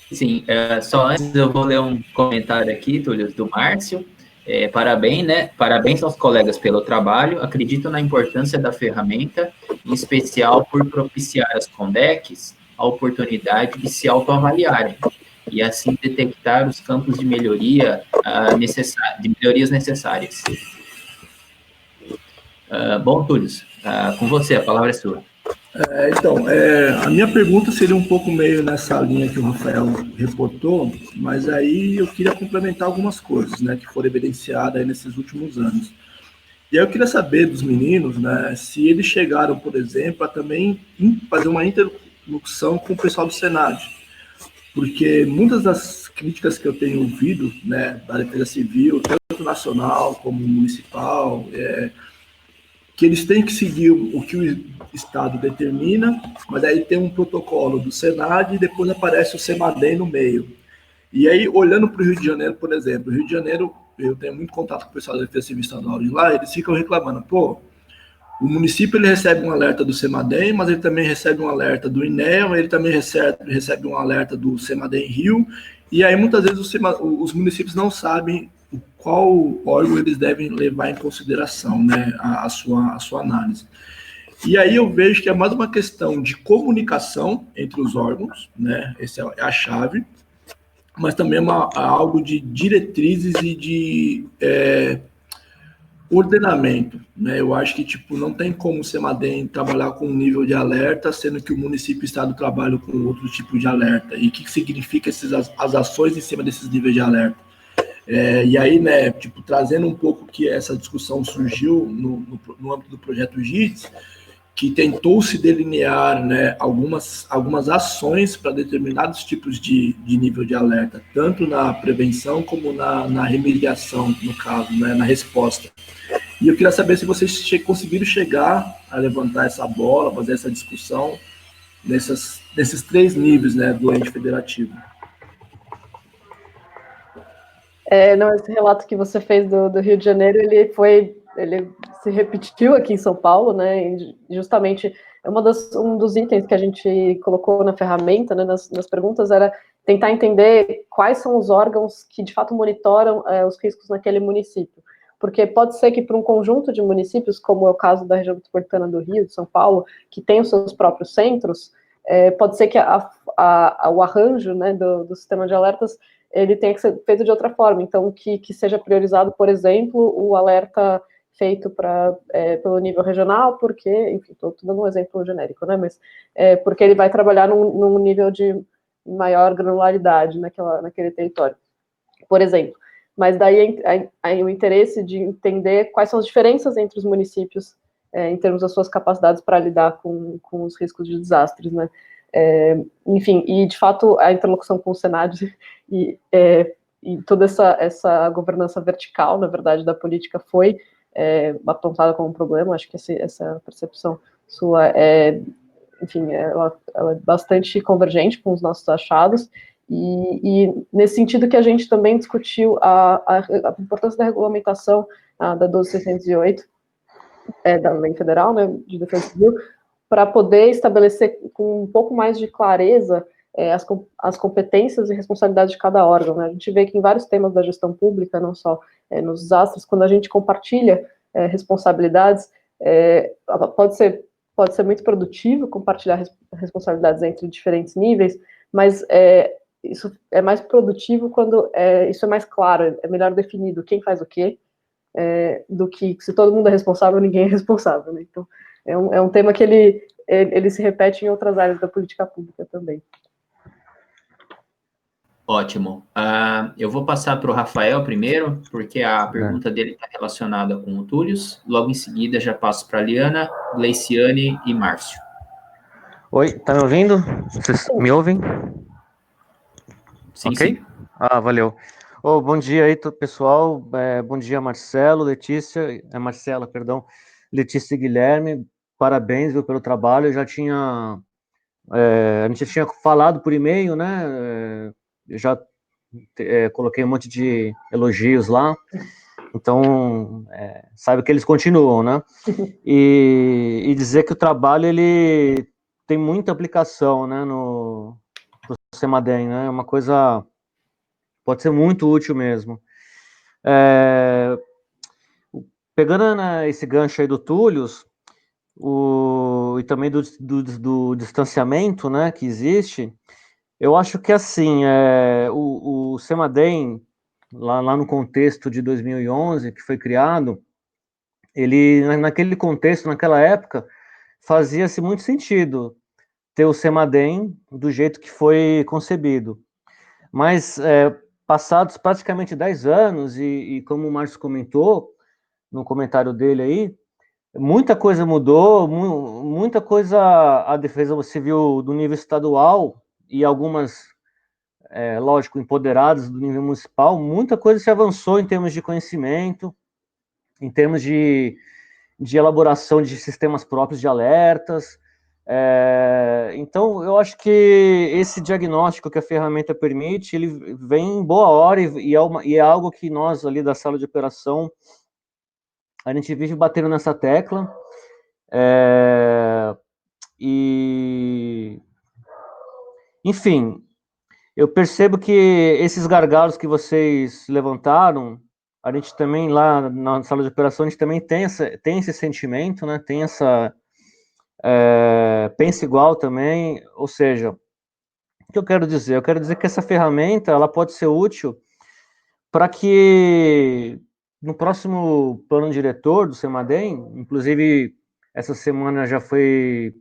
Só antes eu vou ler um comentário aqui, Túlio, do Márcio. Parabéns, né? Parabéns aos colegas pelo trabalho. Acredito na importância da ferramenta, em especial por propiciar às Condecs a oportunidade de se autoavaliarem e assim detectar os campos de melhorias necessárias. Bom, Túlio, com você, a palavra é sua. A minha pergunta seria um pouco meio nessa linha que o Rafael reportou, mas aí eu queria complementar algumas coisas, né, que foram evidenciadas aí nesses últimos anos. E aí eu queria saber dos meninos, né, se eles chegaram, por exemplo, a também fazer uma interlocução com o pessoal do Senado, porque muitas das críticas que eu tenho ouvido, né, da Defesa Civil, tanto nacional como municipal, que eles têm que seguir o que o Estado determina, mas aí tem um protocolo do Senado e depois aparece o Semadem no meio. E aí, olhando para o Rio de Janeiro, por exemplo, o Rio de Janeiro, eu tenho muito contato com o pessoal da Defesa Civil Estadual de lá, eles ficam reclamando, pô, o município ele recebe um alerta do Semadem, mas ele também recebe um alerta do INEA, ele também recebe um alerta do Semadem Rio, e aí muitas vezes os municípios não sabem qual órgão eles devem levar em consideração, né, a sua análise. E aí eu vejo que é mais uma questão de comunicação entre os órgãos, né, essa é a chave, mas também algo de diretrizes e de ordenamento, né? Eu acho que tipo não tem como o Semadem trabalhar com um nível de alerta, sendo que o município e o estado trabalham com outro tipo de alerta. E o que significa as ações em cima desses níveis de alerta? E aí, né, tipo, trazendo um pouco que essa discussão surgiu no âmbito do projeto GIDS, que tentou se delinear, né, algumas ações para determinados tipos de nível de alerta, tanto na prevenção como na remediação, no caso, né, na resposta. E eu queria saber se vocês conseguiram chegar a levantar essa bola, fazer essa discussão nesses 3 níveis, né, do ente federativo. Não, esse relato que você fez do Rio de Janeiro, ele se repetiu aqui em São Paulo, né? E justamente um dos itens que a gente colocou na ferramenta, né, nas perguntas, era tentar entender quais são os órgãos que de fato monitoram os riscos naquele município. Porque pode ser que para um conjunto de municípios, como é o caso da região metropolitana do Rio, de São Paulo, que tem os seus próprios centros, pode ser que o arranjo, né, do sistema de alertas ele tem que ser feito de outra forma, então que seja priorizado, por exemplo, o alerta feito pelo nível regional, porque, enfim, estou dando um exemplo genérico, né, mas porque ele vai trabalhar num nível de maior granularidade naquele território, por exemplo. Mas daí aí o interesse de entender quais são as diferenças entre os municípios em termos das suas capacidades para lidar com os riscos de desastres, né? Enfim, e de fato a interlocução com o Senado e toda essa governança vertical, na verdade, da política foi apontada como um problema. Acho que essa percepção sua enfim, ela é bastante convergente com os nossos achados, e nesse sentido que a gente também discutiu a importância da regulamentação da 12.608, da Lei Federal, né, de Defesa Civil, para poder estabelecer com um pouco mais de clareza as competências e responsabilidades de cada órgão, né? A gente vê que em vários temas da gestão pública, não só nos desastres, quando a gente compartilha responsabilidades, pode ser muito produtivo compartilhar responsabilidades entre diferentes níveis, mas isso é mais produtivo quando isso é mais claro, é melhor definido quem faz o quê, do que se todo mundo é responsável, ninguém é responsável, né? Então, é um tema que ele se repete em outras áreas da política pública também. Ótimo. Eu vou passar para o Rafael primeiro, porque a pergunta dele está relacionada com o Túlios. Logo em seguida, já passo para a Liana, Gleiciane e Márcio. Oi, tá me ouvindo? Vocês me ouvem? Sim, ok? Sim. Valeu. Bom dia aí, pessoal. Bom dia, Marcelo, Letícia, Marcela, perdão, Letícia e Guilherme. Parabéns, viu, pelo trabalho. A gente já tinha falado por e-mail, né? Eu já coloquei um monte de elogios lá. Então, sabe que eles continuam, né? E dizer que o trabalho, ele tem muita aplicação, né, no Semadem, né? É uma coisa, pode ser muito útil mesmo. Pegando esse gancho aí do Túlios, e também do distanciamento, né, que existe, eu acho que assim, o Semadem, lá no contexto de 2011, que foi criado, ele, naquele contexto, naquela época, fazia-se muito sentido ter o Semadem do jeito que foi concebido. Mas, passados praticamente 10 anos, e como o Márcio comentou, no comentário dele aí, muita coisa mudou, muita coisa a Defesa Civil do nível estadual e algumas, lógico, empoderadas do nível municipal, muita coisa se avançou em termos de conhecimento, em termos de elaboração de sistemas próprios de alertas. Então, eu acho que esse diagnóstico que a ferramenta permite, ele vem em boa hora e é algo que nós ali da sala de operação, a gente vive batendo nessa tecla. Enfim, eu percebo que esses gargalos que vocês levantaram, a gente também lá na sala de operação, a gente também tem esse sentimento, né? Tem essa... pensa igual também, ou seja, o que eu quero dizer? Eu quero dizer que essa ferramenta, ela pode ser útil para que no próximo plano diretor do CEMADEM, inclusive essa semana já foi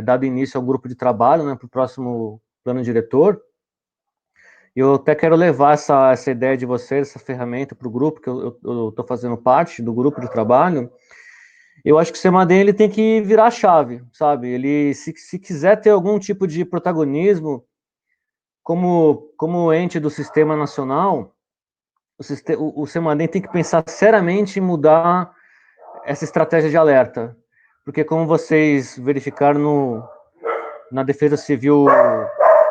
dado início ao grupo de trabalho, né, para o próximo plano diretor. Eu até quero levar essa ideia de vocês, essa ferramenta para o grupo, que eu estou fazendo parte do grupo de trabalho. Eu acho que o CEMADEM ele tem que virar a chave, sabe? Ele, se quiser ter algum tipo de protagonismo como ente do sistema nacional, o CEMADEM tem que pensar seriamente em mudar essa estratégia de alerta. Porque como vocês verificaram na Defesa Civil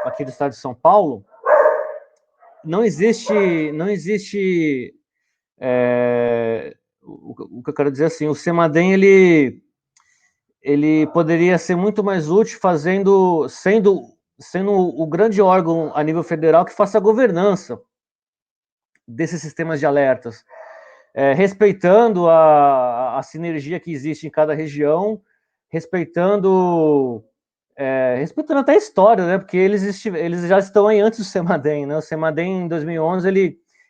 aqui do estado de São Paulo, não existe o que eu quero dizer assim, o CEMADEM ele poderia ser muito mais útil sendo o grande órgão a nível federal que faça a governança desses sistemas de alertas, respeitando a sinergia que existe em cada região, respeitando até a história, né? Porque eles já estão aí antes do CEMADEM, né? O CEMADEM em 2011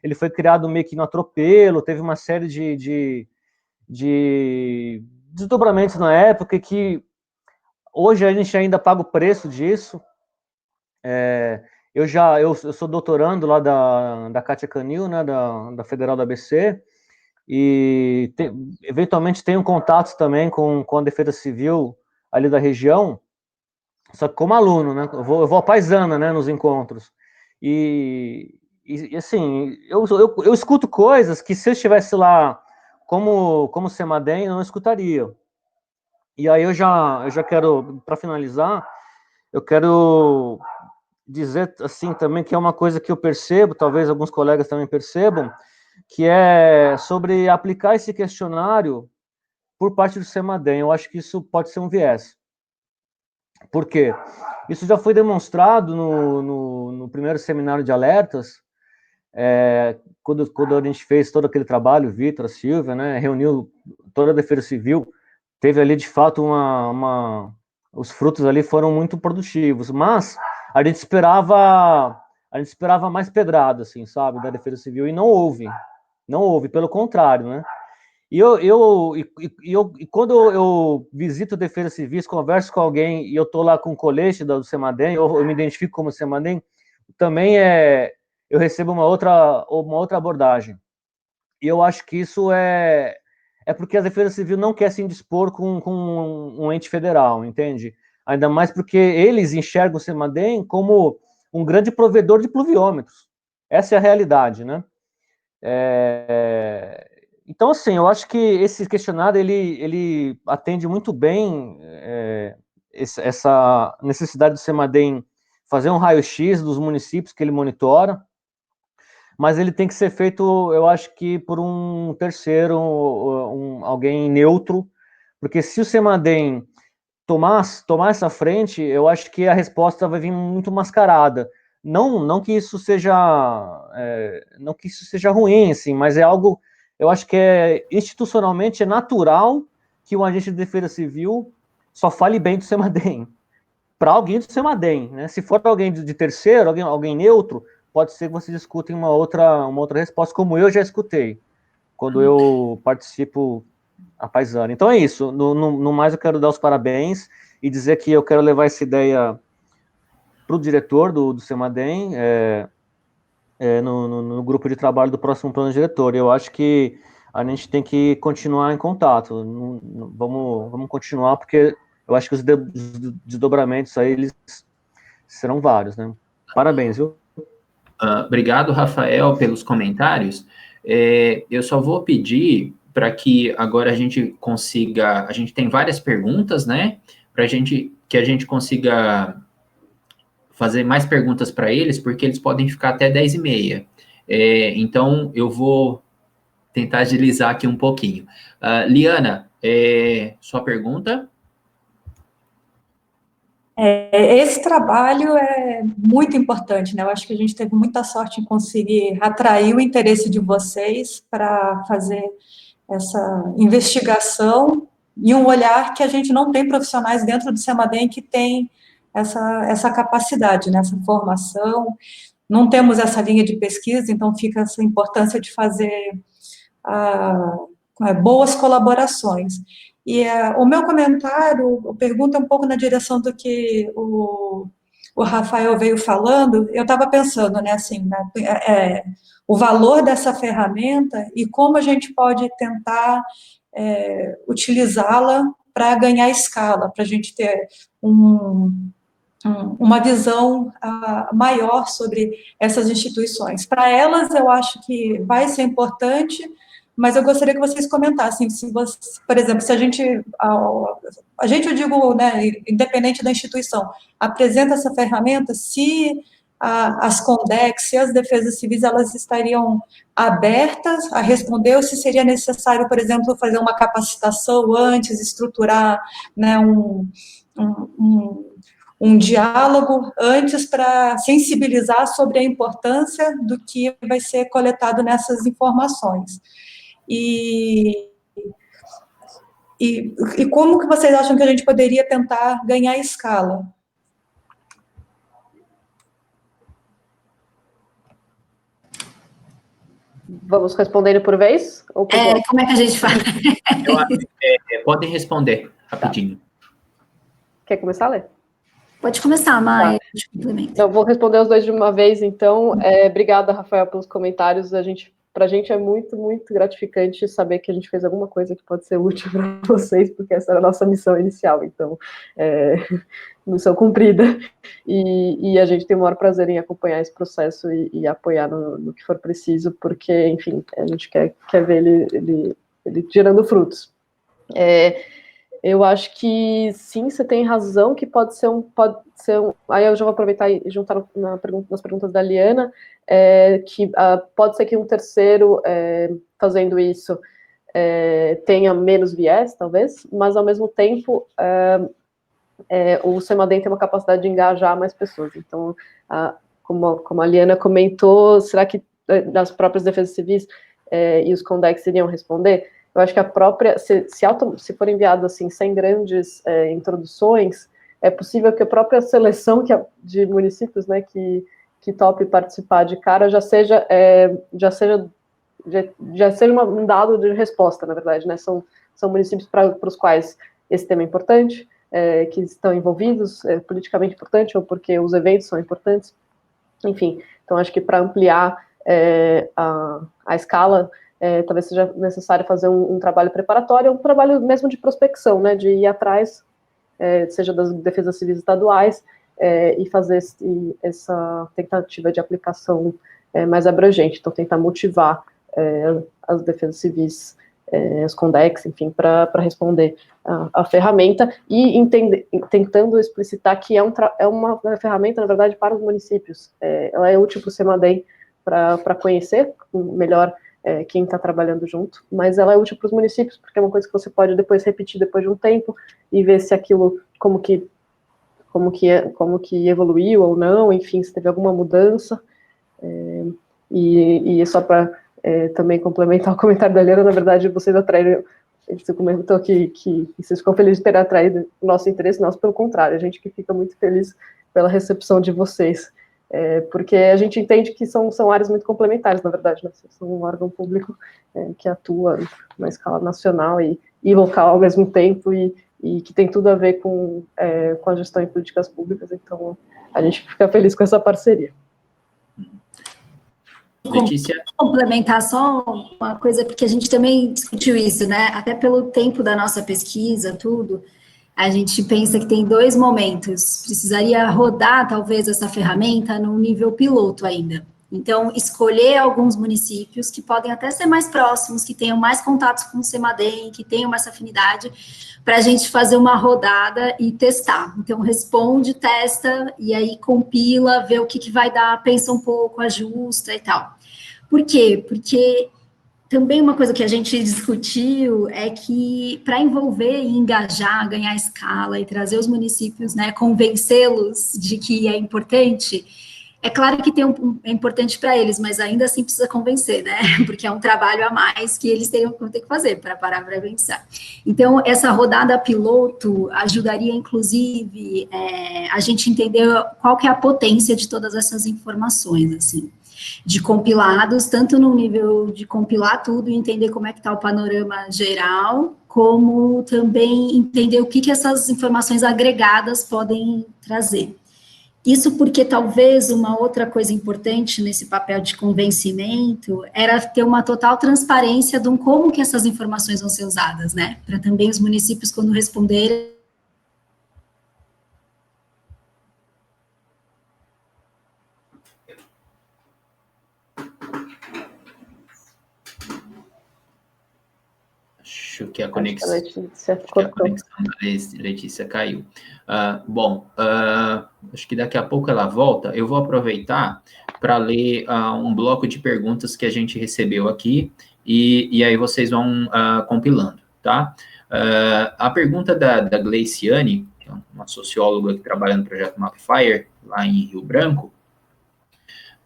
ele foi criado meio que no atropelo, teve uma série de desdobramentos na época que hoje a gente ainda paga o preço disso. Eu sou doutorando lá da Cátia Canil, né, da Federal da ABC, e eventualmente tenho contatos também com a Defesa Civil ali da região, só que como aluno, né, eu vou à paisana, né, nos encontros, e assim, eu escuto coisas que se eu estivesse lá como CEMADEM, eu não escutaria. E aí eu já quero, para finalizar, eu quero dizer assim também que é uma coisa que eu percebo, talvez alguns colegas também percebam, que é sobre aplicar esse questionário por parte do CEMADEM. Eu acho que isso pode ser um viés. Por quê? Isso já foi demonstrado no primeiro seminário de alertas, quando a gente fez todo aquele trabalho, o Vitor, a Silvia, né, reuniu toda a Defesa Civil, teve ali de fato os frutos ali foram muito produtivos, mas a gente esperava mais pedrada, assim, sabe, da Defesa Civil, e não houve, pelo contrário, né? E quando eu visito a Defesa Civil, converso com alguém e eu tô lá com o colete do CEMADEM, eu me identifico como CEMADEM, também eu recebo uma outra abordagem. E eu acho que isso é porque a Defesa Civil não quer se indispor com um ente federal, entende? Ainda mais porque eles enxergam o CEMADEM como um grande provedor de pluviômetros. Essa é a realidade, né? Então, assim, eu acho que esse questionário, ele atende muito bem essa necessidade do CEMADEM fazer um raio-x dos municípios que ele monitora, mas ele tem que ser feito, eu acho que por um terceiro, alguém neutro, porque se o CEMADEM tomar essa frente, eu acho que a resposta vai vir muito mascarada. Não que isso seja ruim, assim, mas é algo, eu acho que institucionalmente é natural que o agente de defesa civil só fale bem do CEMADEM, para alguém do CEMADEM, né? Se for alguém de terceiro, alguém neutro, pode ser que vocês escutem uma outra resposta, como eu já escutei, quando eu participo a paisana. Então é isso, no mais eu quero dar os parabéns e dizer que eu quero levar essa ideia para o diretor do CEMADEM, no grupo de trabalho do próximo plano diretor. Eu acho que a gente tem que continuar em contato. Vamos continuar, porque eu acho que os desdobramentos aí, eles serão vários, né? Parabéns, viu? Obrigado, Rafael, pelos comentários. Eu só vou pedir para que agora a gente consiga... A gente tem várias perguntas, né? Para que a gente consiga fazer mais perguntas para eles, porque eles podem ficar até 10h30. Então, eu vou tentar agilizar aqui um pouquinho. Liana, sua pergunta? Esse trabalho é muito importante, né? Eu acho que a gente teve muita sorte em conseguir atrair o interesse de vocês para fazer essa investigação e um olhar que a gente não tem profissionais dentro do CEMADEM que tem essa capacidade, né? Essa formação. Não temos essa linha de pesquisa, então fica essa importância de fazer boas colaborações. E o meu comentário, a pergunta é um pouco na direção do que o Rafael veio falando. Eu estava pensando, né, assim, o valor dessa ferramenta e como a gente pode tentar utilizá-la para ganhar escala, para a gente ter uma visão maior sobre essas instituições. Para elas, eu acho que vai ser importante, mas eu gostaria que vocês comentassem, por exemplo, se a gente, eu digo, né, independente da instituição, apresenta essa ferramenta, se as Condex, se as defesas civis, elas estariam abertas a responder, ou se seria necessário, por exemplo, fazer uma capacitação antes, estruturar, né, um diálogo antes para sensibilizar sobre a importância do que vai ser coletado nessas informações. E como que vocês acham que a gente poderia tentar ganhar escala? Vamos respondendo por vez? Ou por vez? Como é que a gente faz? Eu acho que podem responder rapidinho. Quer começar, Lê? Pode começar, Maia. Eu vou responder os dois de uma vez, então. Obrigada, Rafael, pelos comentários. Para a gente é muito, muito gratificante saber que a gente fez alguma coisa que pode ser útil para vocês, porque essa era a nossa missão inicial. Então, missão cumprida. E a gente tem o maior prazer em acompanhar esse processo e apoiar no que for preciso, porque, enfim, a gente quer ver ele gerando frutos. Eu acho que sim, você tem razão, que pode ser um. Aí eu já vou aproveitar e juntar nas perguntas da Liana, que pode ser que um terceiro fazendo isso tenha menos viés, talvez, mas ao mesmo tempo o CEMADEM tem uma capacidade de engajar mais pessoas. Então, como a Liana comentou, será que das próprias defesas civis e os Condex iriam responder? Eu acho que a própria, se for enviado assim, sem grandes introduções, é possível que a própria seleção de municípios, né, que tope participar de cara já seja um dado de resposta, na verdade, né? São municípios para os quais esse tema é importante, que estão envolvidos, politicamente importante, ou porque os eventos são importantes, enfim. Então, acho que para ampliar a escala, talvez seja necessário fazer um trabalho preparatório, um trabalho mesmo de prospecção, né, de ir atrás, seja das defesas civis estaduais, e fazer essa tentativa de aplicação mais abrangente. Então, tentar motivar as defesas civis, as Condex, enfim, para responder a ferramenta e tentando explicitar que é uma ferramenta, na verdade, para os municípios. Ela é útil para o CEMADEM para conhecer melhor quem está trabalhando junto, mas ela é útil para os municípios, porque é uma coisa que você pode depois repetir depois de um tempo e ver se aquilo, como que evoluiu ou não, enfim, se teve alguma mudança. E só para também complementar o comentário da Liana, na verdade, vocês atraíram, você comentou que vocês ficam felizes de ter atraído o nosso interesse, nós, pelo contrário, a gente que fica muito feliz pela recepção de vocês. Porque a gente entende que são áreas muito complementares, na verdade, né? Vocês são um órgão público que atua na escala nacional e local ao mesmo tempo e que tem tudo a ver com a gestão em políticas públicas, então a gente fica feliz com essa parceria. Letícia? Complementar só uma coisa, porque a gente também discutiu isso, né? Até pelo tempo da nossa pesquisa, tudo, a gente pensa que tem 2 momentos. Precisaria rodar, talvez, essa ferramenta no nível piloto ainda. Então, escolher alguns municípios que podem até ser mais próximos, que tenham mais contatos com o CEMADEM, que tenham mais afinidade, para a gente fazer uma rodada e testar. Então, responde, testa, e aí compila, vê o que vai dar, pensa um pouco, ajusta e tal. Por quê? Porque também uma coisa que a gente discutiu é que para envolver e engajar, ganhar escala e trazer os municípios, né, convencê-los de que é importante, é claro que é importante para eles, mas ainda assim precisa convencer, né? Porque é um trabalho a mais que eles vão ter que fazer para parar para pensar. Então, essa rodada piloto ajudaria, inclusive, a gente entender qual que é a potência de todas essas informações, assim, de compilados, tanto no nível de compilar tudo e entender como é que está o panorama geral, como também entender o que essas informações agregadas podem trazer. Isso porque talvez uma outra coisa importante nesse papel de convencimento era ter uma total transparência de como que essas informações vão ser usadas, né? Para também os municípios, quando responderem, Acho que a conexão, Letícia acho que a conexão da Letícia caiu. Acho que daqui a pouco ela volta. Eu vou aproveitar para ler um bloco de perguntas que a gente recebeu aqui, e aí vocês vão compilando, tá? A pergunta da Gleiciane, que é uma socióloga que trabalha no projeto Mapfire, lá em Rio Branco,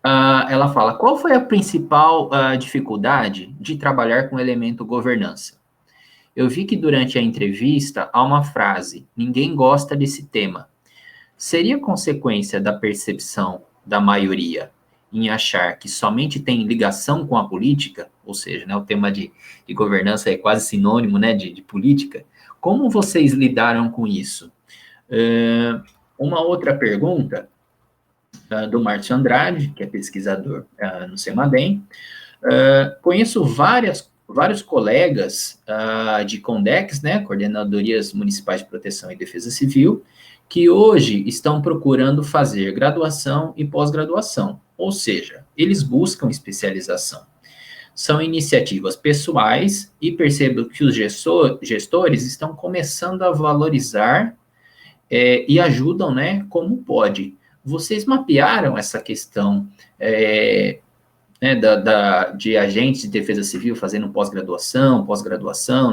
ela fala: qual foi a principal dificuldade de trabalhar com o elemento governança? Eu vi que durante a entrevista há uma frase: ninguém gosta desse tema. Seria consequência da percepção da maioria em achar que somente tem ligação com a política? Ou seja, né, o tema de governança é quase sinônimo, né, de política. Como vocês lidaram com isso? Uma outra pergunta do Márcio Andrade, que é pesquisador no CEMADEM. Conheço vários colegas de CONDEX, né, Coordenadorias Municipais de Proteção e Defesa Civil, que hoje estão procurando fazer graduação e pós-graduação, ou seja, eles buscam especialização. São iniciativas pessoais e percebo que os gestores estão começando a valorizar e ajudam, né, como pode. Vocês mapearam essa questão né, de agentes de defesa civil fazendo pós-graduação,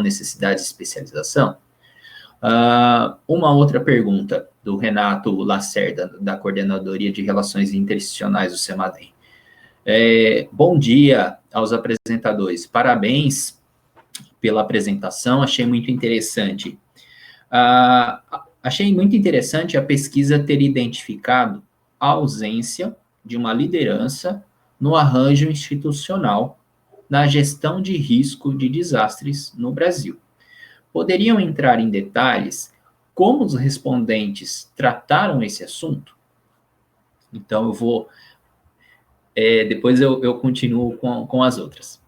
necessidade de especialização? Uma outra pergunta do Renato Lacerda, da Coordenadoria de Relações Interinstitucionais do CEMADEM. Bom dia aos apresentadores, parabéns pela apresentação, achei muito interessante. Achei muito interessante a pesquisa ter identificado a ausência de uma liderança no arranjo institucional na gestão de risco de desastres no Brasil. Poderiam entrar em detalhes como os respondentes trataram esse assunto? Então, eu vou... depois eu continuo com as outras.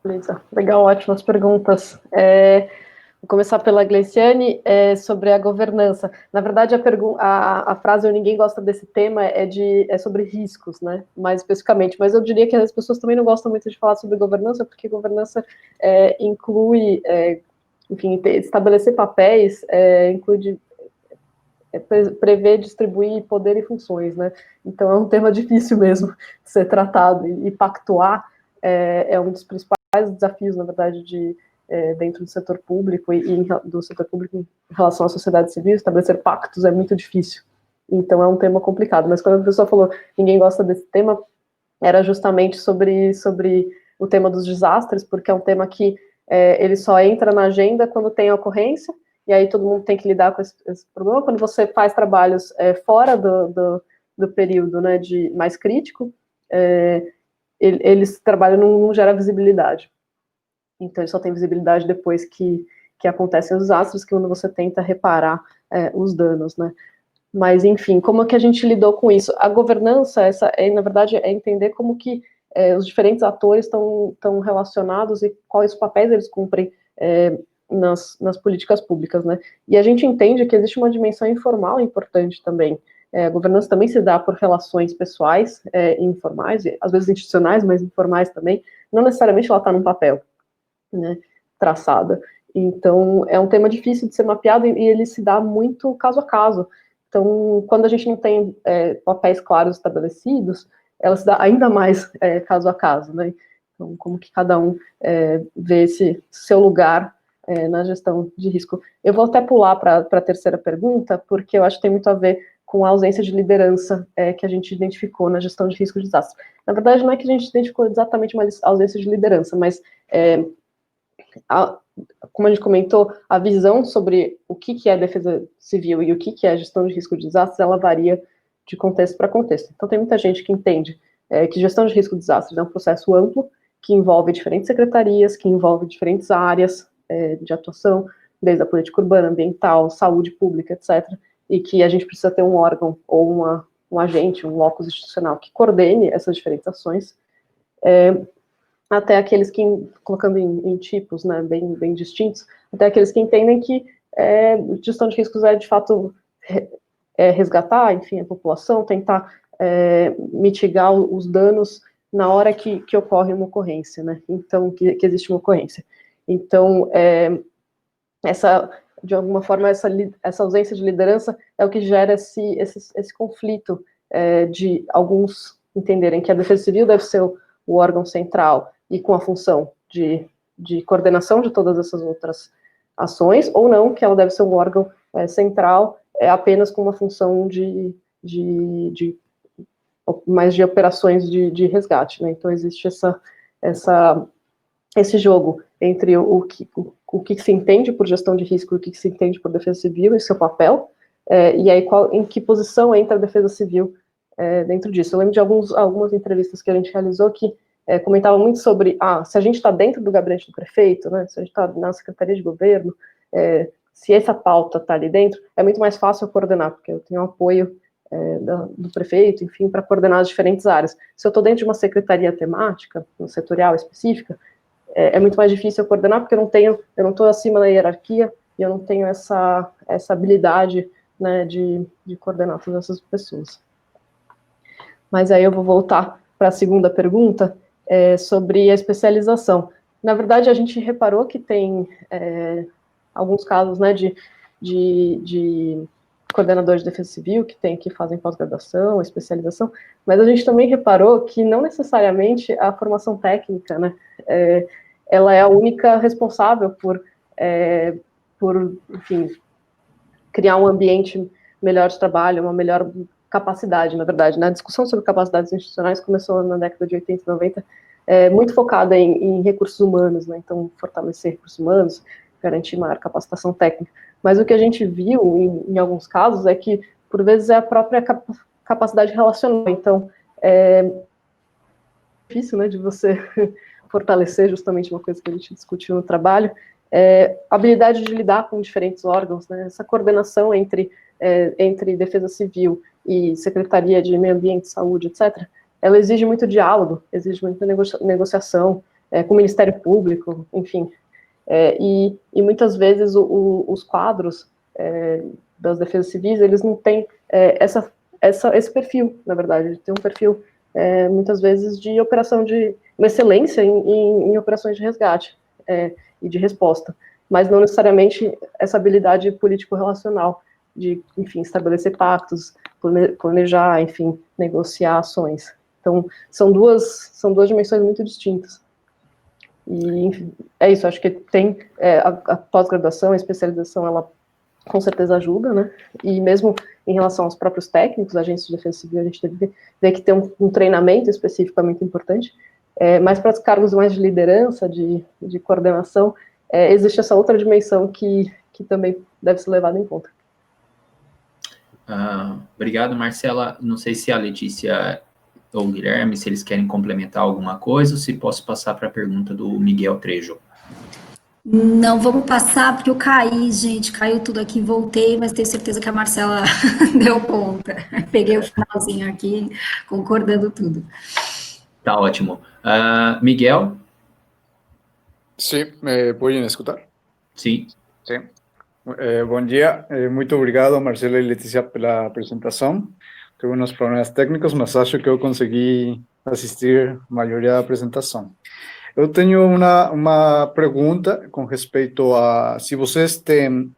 Beleza. Legal, ótimas perguntas. Vou começar pela Gleiciane, sobre a governança. Na verdade, a frase "ninguém gosta desse tema" é sobre riscos, né? Mais especificamente. Mas eu diria que as pessoas também não gostam muito de falar sobre governança, porque governança inclui, enfim, estabelecer papéis, inclui prever, distribuir poder e funções, né? Então é um tema difícil mesmo de ser tratado, e pactuar é um dos principais desafios, na verdade, dentro do setor público e do setor público em relação à sociedade civil. Estabelecer pactos é muito difícil, então é um tema complicado. Mas quando a pessoa falou "ninguém gosta desse tema", era justamente sobre o tema dos desastres, porque é um tema que ele só entra na agenda quando tem a ocorrência, e aí todo mundo tem que lidar com esse problema. Quando você faz trabalhos fora do período, né, mais crítico, eles trabalham não gera visibilidade. Então, ele só tem visibilidade depois que acontecem os desastres, que quando você tenta reparar os danos, né? Mas, enfim, como é que a gente lidou com isso? A governança, na verdade, é entender como que os diferentes atores estão relacionados e quais papéis eles cumprem nas políticas públicas, né? E a gente entende que existe uma dimensão informal importante também. A governança também se dá por relações pessoais, informais, às vezes institucionais, mas informais também. Não necessariamente ela está num papel, né, traçada. Então, é um tema difícil de ser mapeado e ele se dá muito caso a caso. Então, quando a gente não tem papéis claros estabelecidos, ela se dá ainda mais caso a caso, né? Então, como que cada um vê esse seu lugar na gestão de risco. Eu vou até pular para a terceira pergunta, porque eu acho que tem muito a ver com a ausência de liderança que a gente identificou na gestão de risco de desastre. Na verdade, não é que a gente identificou exatamente uma ausência de liderança, mas como a gente comentou, a visão sobre o que é defesa civil e o que é gestão de risco de desastres, ela varia de contexto para contexto. Então, tem muita gente que entende que gestão de risco de desastres é um processo amplo, que envolve diferentes secretarias, que envolve diferentes áreas de atuação, desde a política urbana, ambiental, saúde pública, etc., e que a gente precisa ter um órgão ou um agente, um locus institucional que coordene essas diferentes ações, até aqueles que, colocando em tipos, né, bem distintos, até aqueles que entendem que gestão de riscos de fato, resgatar, enfim, a população, tentar mitigar os danos na hora que ocorre uma ocorrência, né, então, que existe uma ocorrência. Então, de alguma forma, essa ausência de liderança é o que gera esse conflito de alguns entenderem que a Defesa Civil deve ser o órgão central e com a função de coordenação de todas essas outras ações, ou não, que ela deve ser um órgão central apenas com uma função mais de operações de resgate, né? Então, existe esse jogo entre o que se entende por gestão de risco e o que se entende por defesa civil e seu papel, e aí em que posição entra a defesa civil dentro disso. Eu lembro de algumas entrevistas que a gente realizou que comentavam muito sobre, se a gente está dentro do gabinete do prefeito, né, se a gente está na secretaria de governo, se essa pauta está ali dentro, é muito mais fácil eu coordenar, porque eu tenho apoio do prefeito, enfim, para coordenar as diferentes áreas. Se eu estou dentro de uma secretaria temática, setorial específica, é muito mais difícil eu coordenar, porque eu não estou acima da hierarquia, e eu não tenho essa habilidade, né, de coordenar todas essas pessoas. Mas aí eu vou voltar para a segunda pergunta, sobre a especialização. Na verdade, a gente reparou que tem alguns casos, né, de coordenadores de defesa civil que fazem pós-graduação, especialização, mas a gente também reparou que não necessariamente a formação técnica, né, ela é a única responsável por, enfim, criar um ambiente melhor de trabalho, uma melhor capacidade, na verdade. A discussão sobre capacidades institucionais começou na década de 80 e 90, muito focada em recursos humanos, né? Então, fortalecer recursos humanos, garantir maior capacitação técnica. Mas o que a gente viu, em alguns casos, é que, por vezes, é a própria capacidade relacional. Então, é difícil, né, de você fortalecer justamente uma coisa que a gente discutiu no trabalho, a habilidade de lidar com diferentes órgãos, né, essa coordenação entre Defesa Civil e Secretaria de Meio Ambiente, Saúde, etc., ela exige muito diálogo, exige muita negociação com o Ministério Público, enfim, e muitas vezes os quadros das defesas civis, eles não têm esse perfil, na verdade, tem um perfil, muitas vezes, de operação de uma excelência em operações de resgate e de resposta, mas não necessariamente essa habilidade político-relacional de, enfim, estabelecer pactos, planejar, enfim, negociar ações. Então, são duas dimensões muito distintas. E, enfim, é isso, acho que tem a pós-graduação, a especialização, ela com certeza ajuda, né? E mesmo em relação aos próprios técnicos, agentes de defesa civil, a gente deve ver que tem um treinamento específico é muito importante, mas para os cargos mais de liderança, de coordenação, existe essa outra dimensão que também deve ser levada em conta. Obrigado, Marcela. Não sei se a Letícia ou o Guilherme, se eles querem complementar alguma coisa, ou se posso passar para a pergunta do Miguel Trejo. Não, vamos passar, porque eu caí, gente, caiu tudo aqui, voltei, mas tenho certeza que a Marcela deu conta. Peguei o finalzinho aqui, concordando tudo. Tá ótimo. Miguel? Sí, ¿me pueden escuchar? Sim. Sí. Bom dia, muito obrigado, Marcelo e Letícia, pela apresentação. Tive uns problemas técnicos, mas acho que eu consegui assistir a maioria da apresentação. Eu tenho uma pergunta com respeito a se vocês têm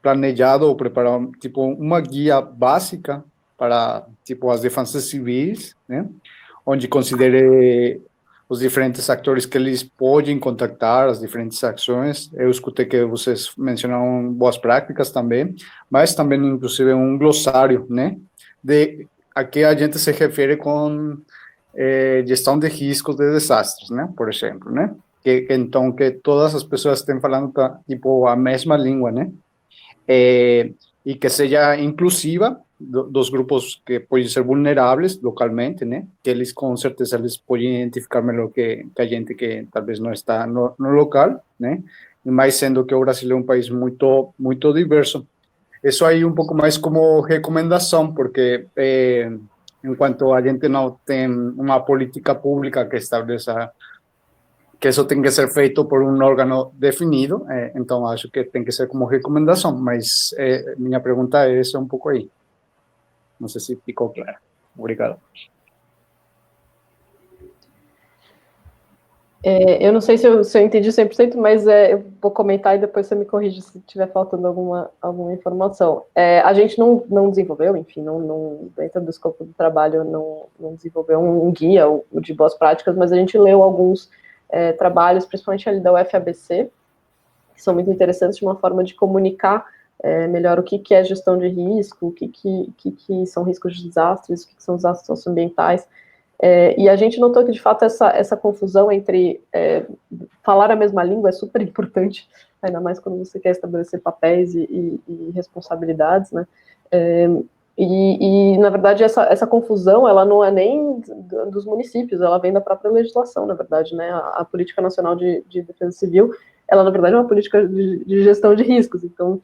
planejado ou preparado tipo uma guia básica para tipo as defensas civis, né? Onde considere os diferentes atores que eles podem contactar, as diferentes ações. Eu escutei que vocês mencionaram boas práticas também, mas também, inclusive, um glossário, né, de a que a gente se refere com gestão de riscos de desastres, né, por exemplo, né, então, que todas as pessoas estejam falando, tipo, a mesma língua, né, e que seja inclusiva dos grupos que podem ser vulneráveis localmente, né? Que eles com certeza eles podem identificar melhor que a gente que talvez não está no local, né? E mais sendo que o Brasil é um país muito diverso. Isso aí um pouco mais como recomendação, porque enquanto a gente não tem uma política pública que estabeleça que isso tem que ser feito por um órgão definido, então acho que tem que ser como recomendação, mas minha pergunta é essa um pouco aí. Não sei se ficou claro. Obrigado. Eu não sei se eu entendi 100%, mas eu vou comentar e depois você me corrige se estiver faltando alguma informação. A gente não desenvolveu, enfim, não dentro do escopo do trabalho, não desenvolveu um guia de boas práticas, mas a gente leu alguns trabalhos, principalmente ali da UFABC, que são muito interessantes, de uma forma de comunicar melhor o que é gestão de risco, o que são riscos de desastres, o que são desastres socioambientais. E a gente notou que, de fato, essa confusão entre falar a mesma língua é super importante, ainda mais quando você quer estabelecer papéis e responsabilidades, né? Na verdade, essa confusão, ela não é nem dos municípios, ela vem da própria legislação, na verdade, né? A Política Nacional de Defesa Civil, ela, na verdade, é uma política de gestão de riscos. Então,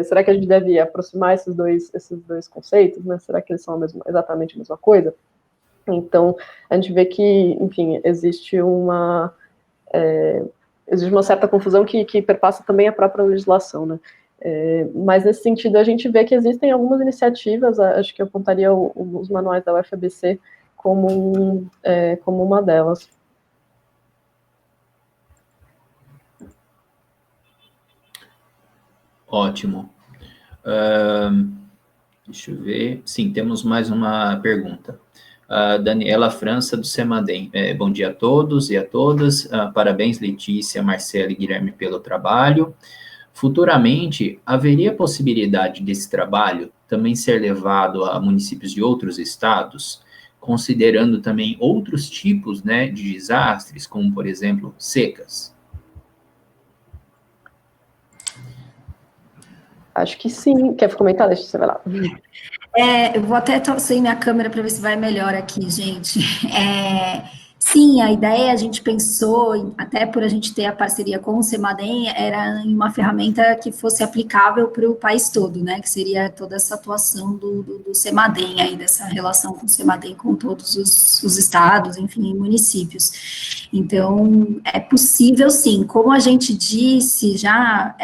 será que a gente deve aproximar esses dois conceitos, né? Será que eles são exatamente a mesma coisa? Então, a gente vê que, enfim, existe uma certa confusão que perpassa também a própria legislação, né? Mas, nesse sentido, a gente vê que existem algumas iniciativas, acho que eu apontaria os manuais da UFABC como uma delas. Ótimo. Deixa eu ver. Sim, temos mais uma pergunta. Daniela França, do Semadem. Bom dia a todos e a todas. Parabéns, Letícia, Marcela e Guilherme, pelo trabalho. Futuramente, haveria possibilidade desse trabalho também ser levado a municípios de outros estados, considerando também outros tipos, né, de desastres, como, por exemplo, secas? Acho que sim. Quer comentar? Deixa você ver lá. Eu vou até sem minha câmera para ver se vai melhor aqui, gente. Sim, a ideia, a gente pensou, até por a gente ter a parceria com o Semadem, era em uma ferramenta que fosse aplicável para o país todo, né, que seria toda essa atuação do Semadem, aí, dessa relação com o Semadem com todos os estados, enfim, municípios. Então, é possível sim, como a gente disse já,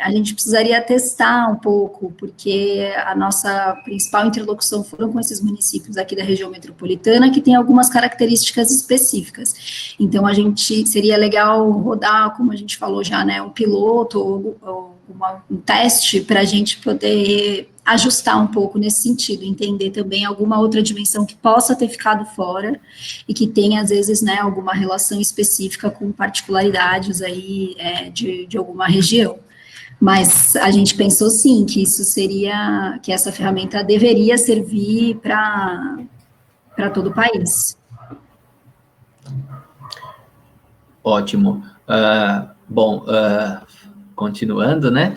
a gente precisaria testar um pouco, porque a nossa principal interlocução foram com esses municípios aqui da região metropolitana, que tem algumas características específicas. Então, seria legal rodar, como a gente falou já, né, um piloto ou um teste para a gente poder ajustar um pouco nesse sentido, entender também alguma outra dimensão que possa ter ficado fora e que tenha, às vezes, né, alguma relação específica com particularidades aí de alguma região. Mas a gente pensou, sim, que que essa ferramenta deveria servir para todo o país. Ótimo. Continuando, né?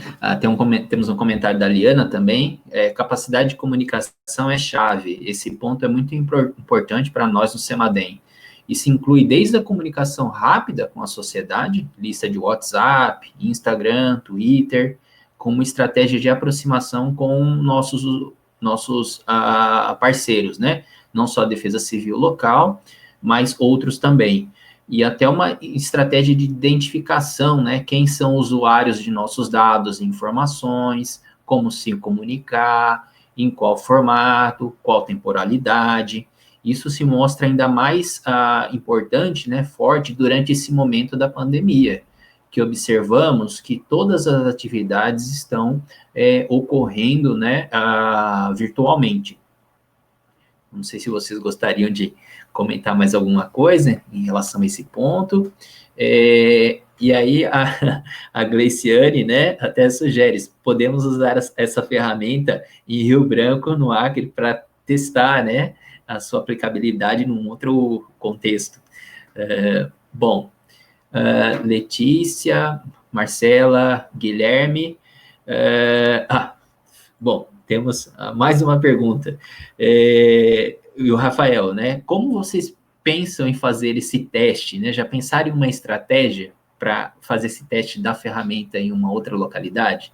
Temos um comentário da Liana também. Capacidade de comunicação é chave. Esse ponto é muito importante para nós no Semadem. Isso inclui desde a comunicação rápida com a sociedade, lista de WhatsApp, Instagram, Twitter, como estratégia de aproximação com nossos parceiros, né? Não só a Defesa Civil local, mas outros também. E até uma estratégia de identificação, né? Quem são usuários de nossos dados e informações, como se comunicar, em qual formato, qual temporalidade. Isso se mostra ainda mais importante, né, forte, durante esse momento da pandemia, que observamos que todas as atividades estão ocorrendo, né, virtualmente. Não sei se vocês gostariam de comentar mais alguma coisa em relação a esse ponto. E aí, a Gleiciane, né, até sugere, podemos usar essa ferramenta em Rio Branco, no Acre, para testar, né, a sua aplicabilidade num outro contexto. Bom, Letícia, Marcela, Guilherme. Bom, temos mais uma pergunta. E o Rafael, né? Como vocês pensam em fazer esse teste, né? Já pensaram em uma estratégia para fazer esse teste da ferramenta em uma outra localidade?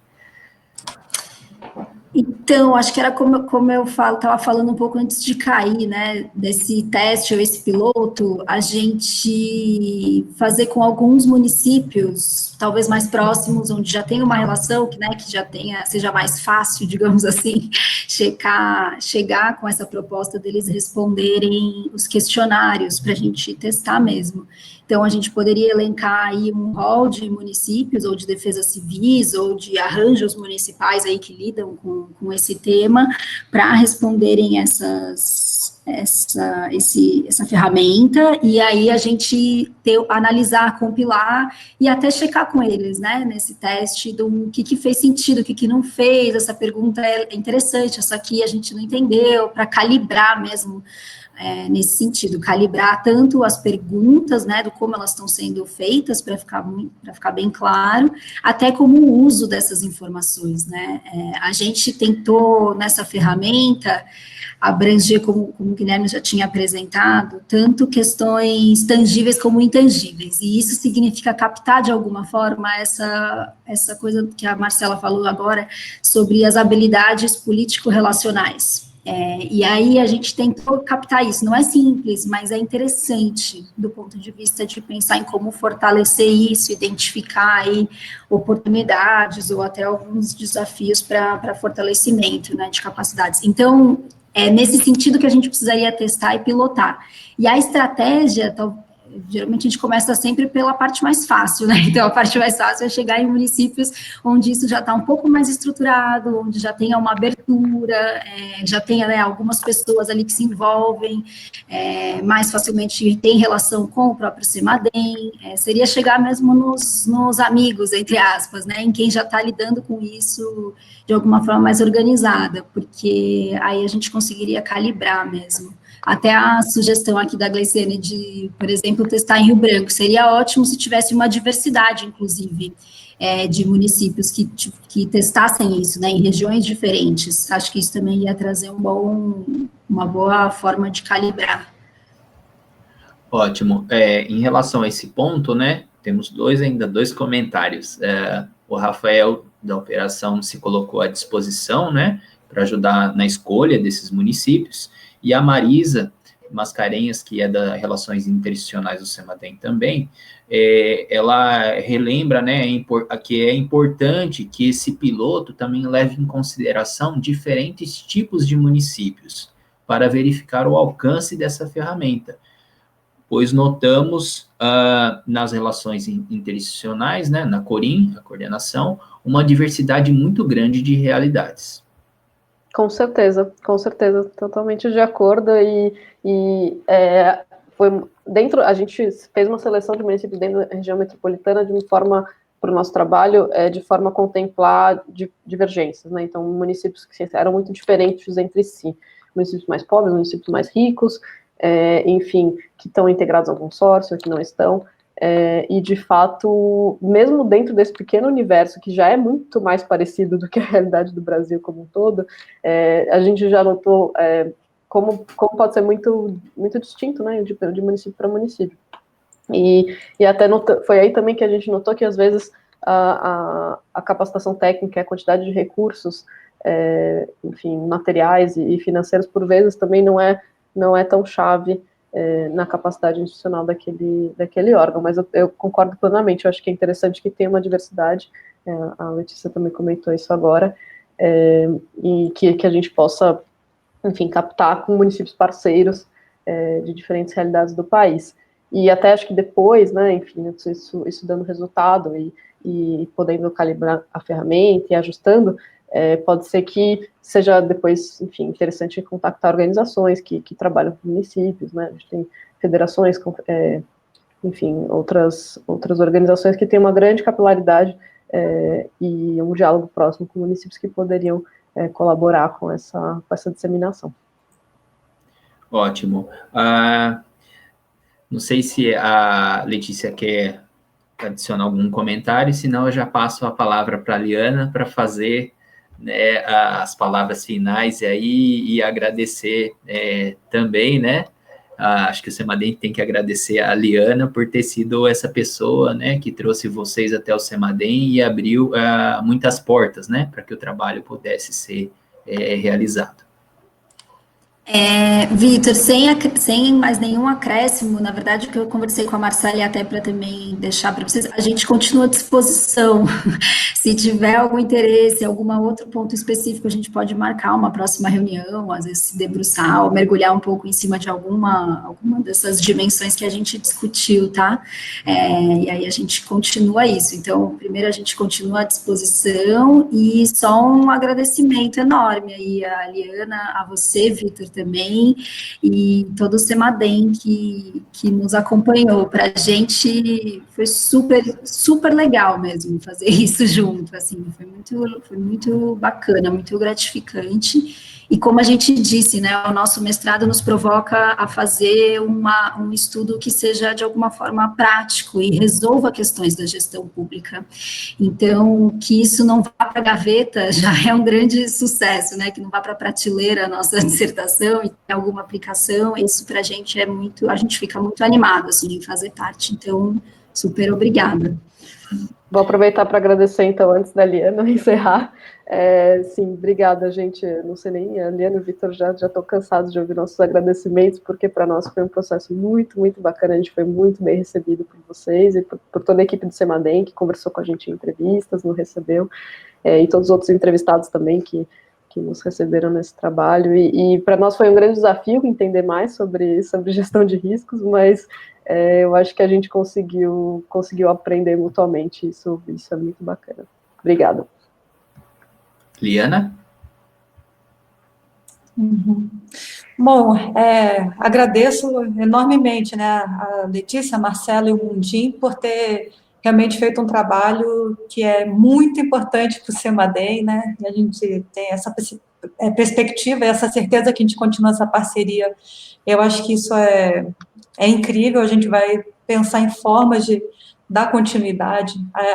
Então, acho que era como eu estava falando um pouco antes de cair, né, desse teste ou esse piloto, a gente fazer com alguns municípios, talvez mais próximos, onde já tem uma relação, né, que já seja mais fácil, digamos assim, chegar com essa proposta deles responderem os questionários para a gente testar mesmo. Então, a gente poderia elencar aí um rol de municípios, ou de defesas civis, ou de arranjos municipais aí que lidam com esse tema, para responderem essa ferramenta, e aí a gente analisar, compilar, e até checar com eles, né, nesse teste, do que fez sentido, o que não fez, essa pergunta é interessante, essa aqui a gente não entendeu, para calibrar mesmo, nesse sentido, calibrar tanto as perguntas, né, do como elas estão sendo feitas, para ficar bem claro, até como o uso dessas informações, né. A gente tentou, nessa ferramenta, abranger, como o Guilherme já tinha apresentado, tanto questões tangíveis como intangíveis, e isso significa captar, de alguma forma, essa coisa que a Marcela falou agora, sobre as habilidades político-relacionais. E aí a gente tentou captar isso, não é simples, mas é interessante do ponto de vista de pensar em como fortalecer isso, identificar aí oportunidades ou até alguns desafios para fortalecimento, né, de capacidades. Então, é nesse sentido que a gente precisaria testar e pilotar. E a estratégia, geralmente a gente começa sempre pela parte mais fácil, né? Então, a parte mais fácil é chegar em municípios onde isso já está um pouco mais estruturado, onde já tenha uma abertura, já tenha, né, algumas pessoas ali que se envolvem mais facilmente, tem relação com o próprio CEMADEM, seria chegar mesmo nos amigos, entre aspas, né? Em quem já está lidando com isso de alguma forma mais organizada, porque aí a gente conseguiria calibrar mesmo. Até a sugestão aqui da Gleiciane de, por exemplo, testar em Rio Branco, seria ótimo se tivesse uma diversidade, inclusive, de municípios que testassem isso, né, em regiões diferentes. Acho que isso também ia trazer uma boa forma de calibrar. Ótimo. Em relação a esse ponto, né, temos ainda dois comentários. O Rafael, da operação, se colocou à disposição, né, para ajudar na escolha desses municípios, e a Marisa Mascarenhas, que é da Relações Interinstitucionais do CEMADEM também, ela relembra, né, que é importante que esse piloto também leve em consideração diferentes tipos de municípios, para verificar o alcance dessa ferramenta, pois notamos nas relações interinstitucionais, né, na CORIN, a coordenação, uma diversidade muito grande de realidades. Com certeza, totalmente de acordo, foi dentro, a gente fez uma seleção de municípios dentro da região metropolitana de uma forma, para o nosso trabalho, de forma a contemplar divergências, né, então municípios que eram muito diferentes entre si, municípios mais pobres, municípios mais ricos, enfim, que estão integrados ao consórcio, que não estão, e de fato, mesmo dentro desse pequeno universo, que já é muito mais parecido do que a realidade do Brasil como um todo, a gente já notou como pode ser muito, muito distinto, né, de município para município. E até foi aí também que a gente notou que, às vezes, a capacitação técnica, a quantidade de recursos, enfim, materiais e financeiros, por vezes, também não é tão chave na capacidade institucional daquele órgão, mas eu concordo plenamente, eu acho que é interessante que tenha uma diversidade, a Letícia também comentou isso agora, e que a gente possa, enfim, captar com municípios parceiros de diferentes realidades do país. E até acho que depois, né, enfim, isso dando resultado e podendo calibrar a ferramenta e ajustando, pode ser que seja depois, enfim, interessante contactar organizações que trabalham com municípios, né, a gente tem federações, enfim, outras organizações que têm uma grande capilaridade e um diálogo próximo com municípios que poderiam colaborar com essa disseminação. Ótimo. Não sei se a Letícia quer adicionar algum comentário, senão eu já passo a palavra para a Liana para fazer, né, as palavras finais e agradecer também, né? Acho que o Semadem tem que agradecer a Liana por ter sido essa pessoa, né, que trouxe vocês até o Semadem e abriu muitas portas, né, para que o trabalho pudesse ser realizado. Vitor, sem mais nenhum acréscimo, na verdade, o que eu conversei com a Marcela e até para também deixar para vocês, a gente continua à disposição. Se tiver algum interesse, algum outro ponto específico, a gente pode marcar uma próxima reunião, às vezes se debruçar ou mergulhar um pouco em cima de alguma dessas dimensões que a gente discutiu, tá? E aí a gente continua isso. Então, primeiro a gente continua à disposição e só um agradecimento enorme aí a Liana, a você, Vitor, também, e todo o Semadem que nos acompanhou. Para a gente foi super, super legal mesmo fazer isso junto, assim, foi muito bacana, muito gratificante. E como a gente disse, né, o nosso mestrado nos provoca a fazer um estudo que seja, de alguma forma, prático e resolva questões da gestão pública. Então, que isso não vá para a gaveta já é um grande sucesso, né, que não vá para a prateleira a nossa dissertação e tem alguma aplicação, isso para a gente a gente fica muito animado, assim, em fazer parte. Então, super obrigada. Vou aproveitar para agradecer, então, antes da Liana encerrar. Sim, obrigada, gente. Não sei nem, a Liana e o Vitor já estão cansados de ouvir nossos agradecimentos, porque para nós foi um processo muito, muito bacana. A gente foi muito bem recebido por vocês e por toda a equipe do Semadem, que conversou com a gente em entrevistas, nos recebeu, e todos os outros entrevistados também que nos receberam nesse trabalho. E para nós foi um grande desafio entender mais sobre gestão de riscos, mas eu acho que a gente conseguiu aprender mutuamente, isso é muito bacana. Obrigada. Liana? Uhum. Bom, agradeço enormemente, né, a Letícia, a Marcela e o Mundim por ter realmente feito um trabalho que é muito importante para o Semadem, né, e a gente tem essa perspectiva, essa certeza que a gente continua essa parceria. Eu acho que isso é incrível, a gente vai pensar em formas de dar continuidade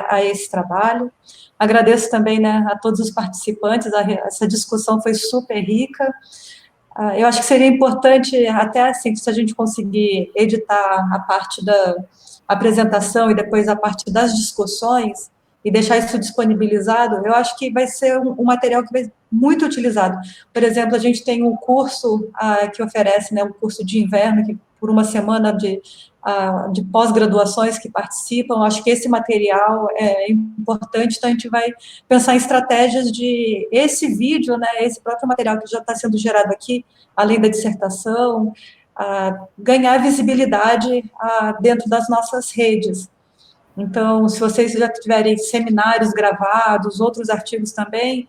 a esse trabalho. Agradeço também, né, a todos os participantes, essa discussão foi super rica. Eu acho que seria importante, até assim, se a gente conseguir editar a parte da apresentação e depois a parte das discussões e deixar isso disponibilizado, eu acho que vai ser um material que vai ser muito utilizado. Por exemplo, a gente tem um curso que oferece, né, um curso de inverno, que por uma semana de pós-graduações que participam, acho que esse material é importante, então a gente vai pensar em estratégias de esse vídeo, né, esse próprio material que já está sendo gerado aqui, além da dissertação, ganhar visibilidade dentro das nossas redes. Então, se vocês já tiverem seminários gravados, outros artigos também,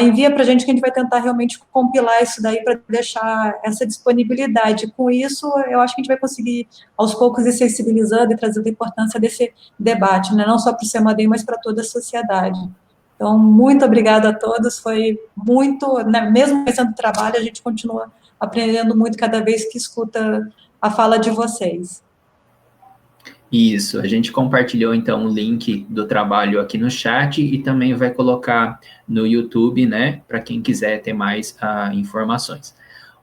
envia para a gente que a gente vai tentar realmente compilar isso daí para deixar essa disponibilidade. Com isso, eu acho que a gente vai conseguir, aos poucos, ir sensibilizando e trazendo a importância desse debate, né? Não só para o Semadem, mas para toda a sociedade. Então, muito obrigada a todos, foi muito, né, mesmo fazendo trabalho, a gente continua aprendendo muito cada vez que escuta a fala de vocês. Isso, a gente compartilhou, então, o link do trabalho aqui no chat e também vai colocar no YouTube, né, para quem quiser ter mais informações.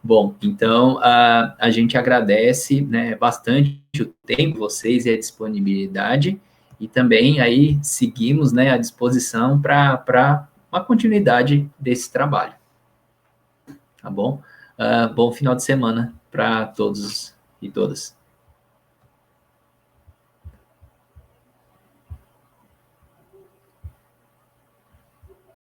Bom, então a gente agradece, né, bastante o tempo de vocês e a disponibilidade, e também aí seguimos, né, à disposição para uma continuidade desse trabalho. Tá bom? Bom final de semana para todos e todas.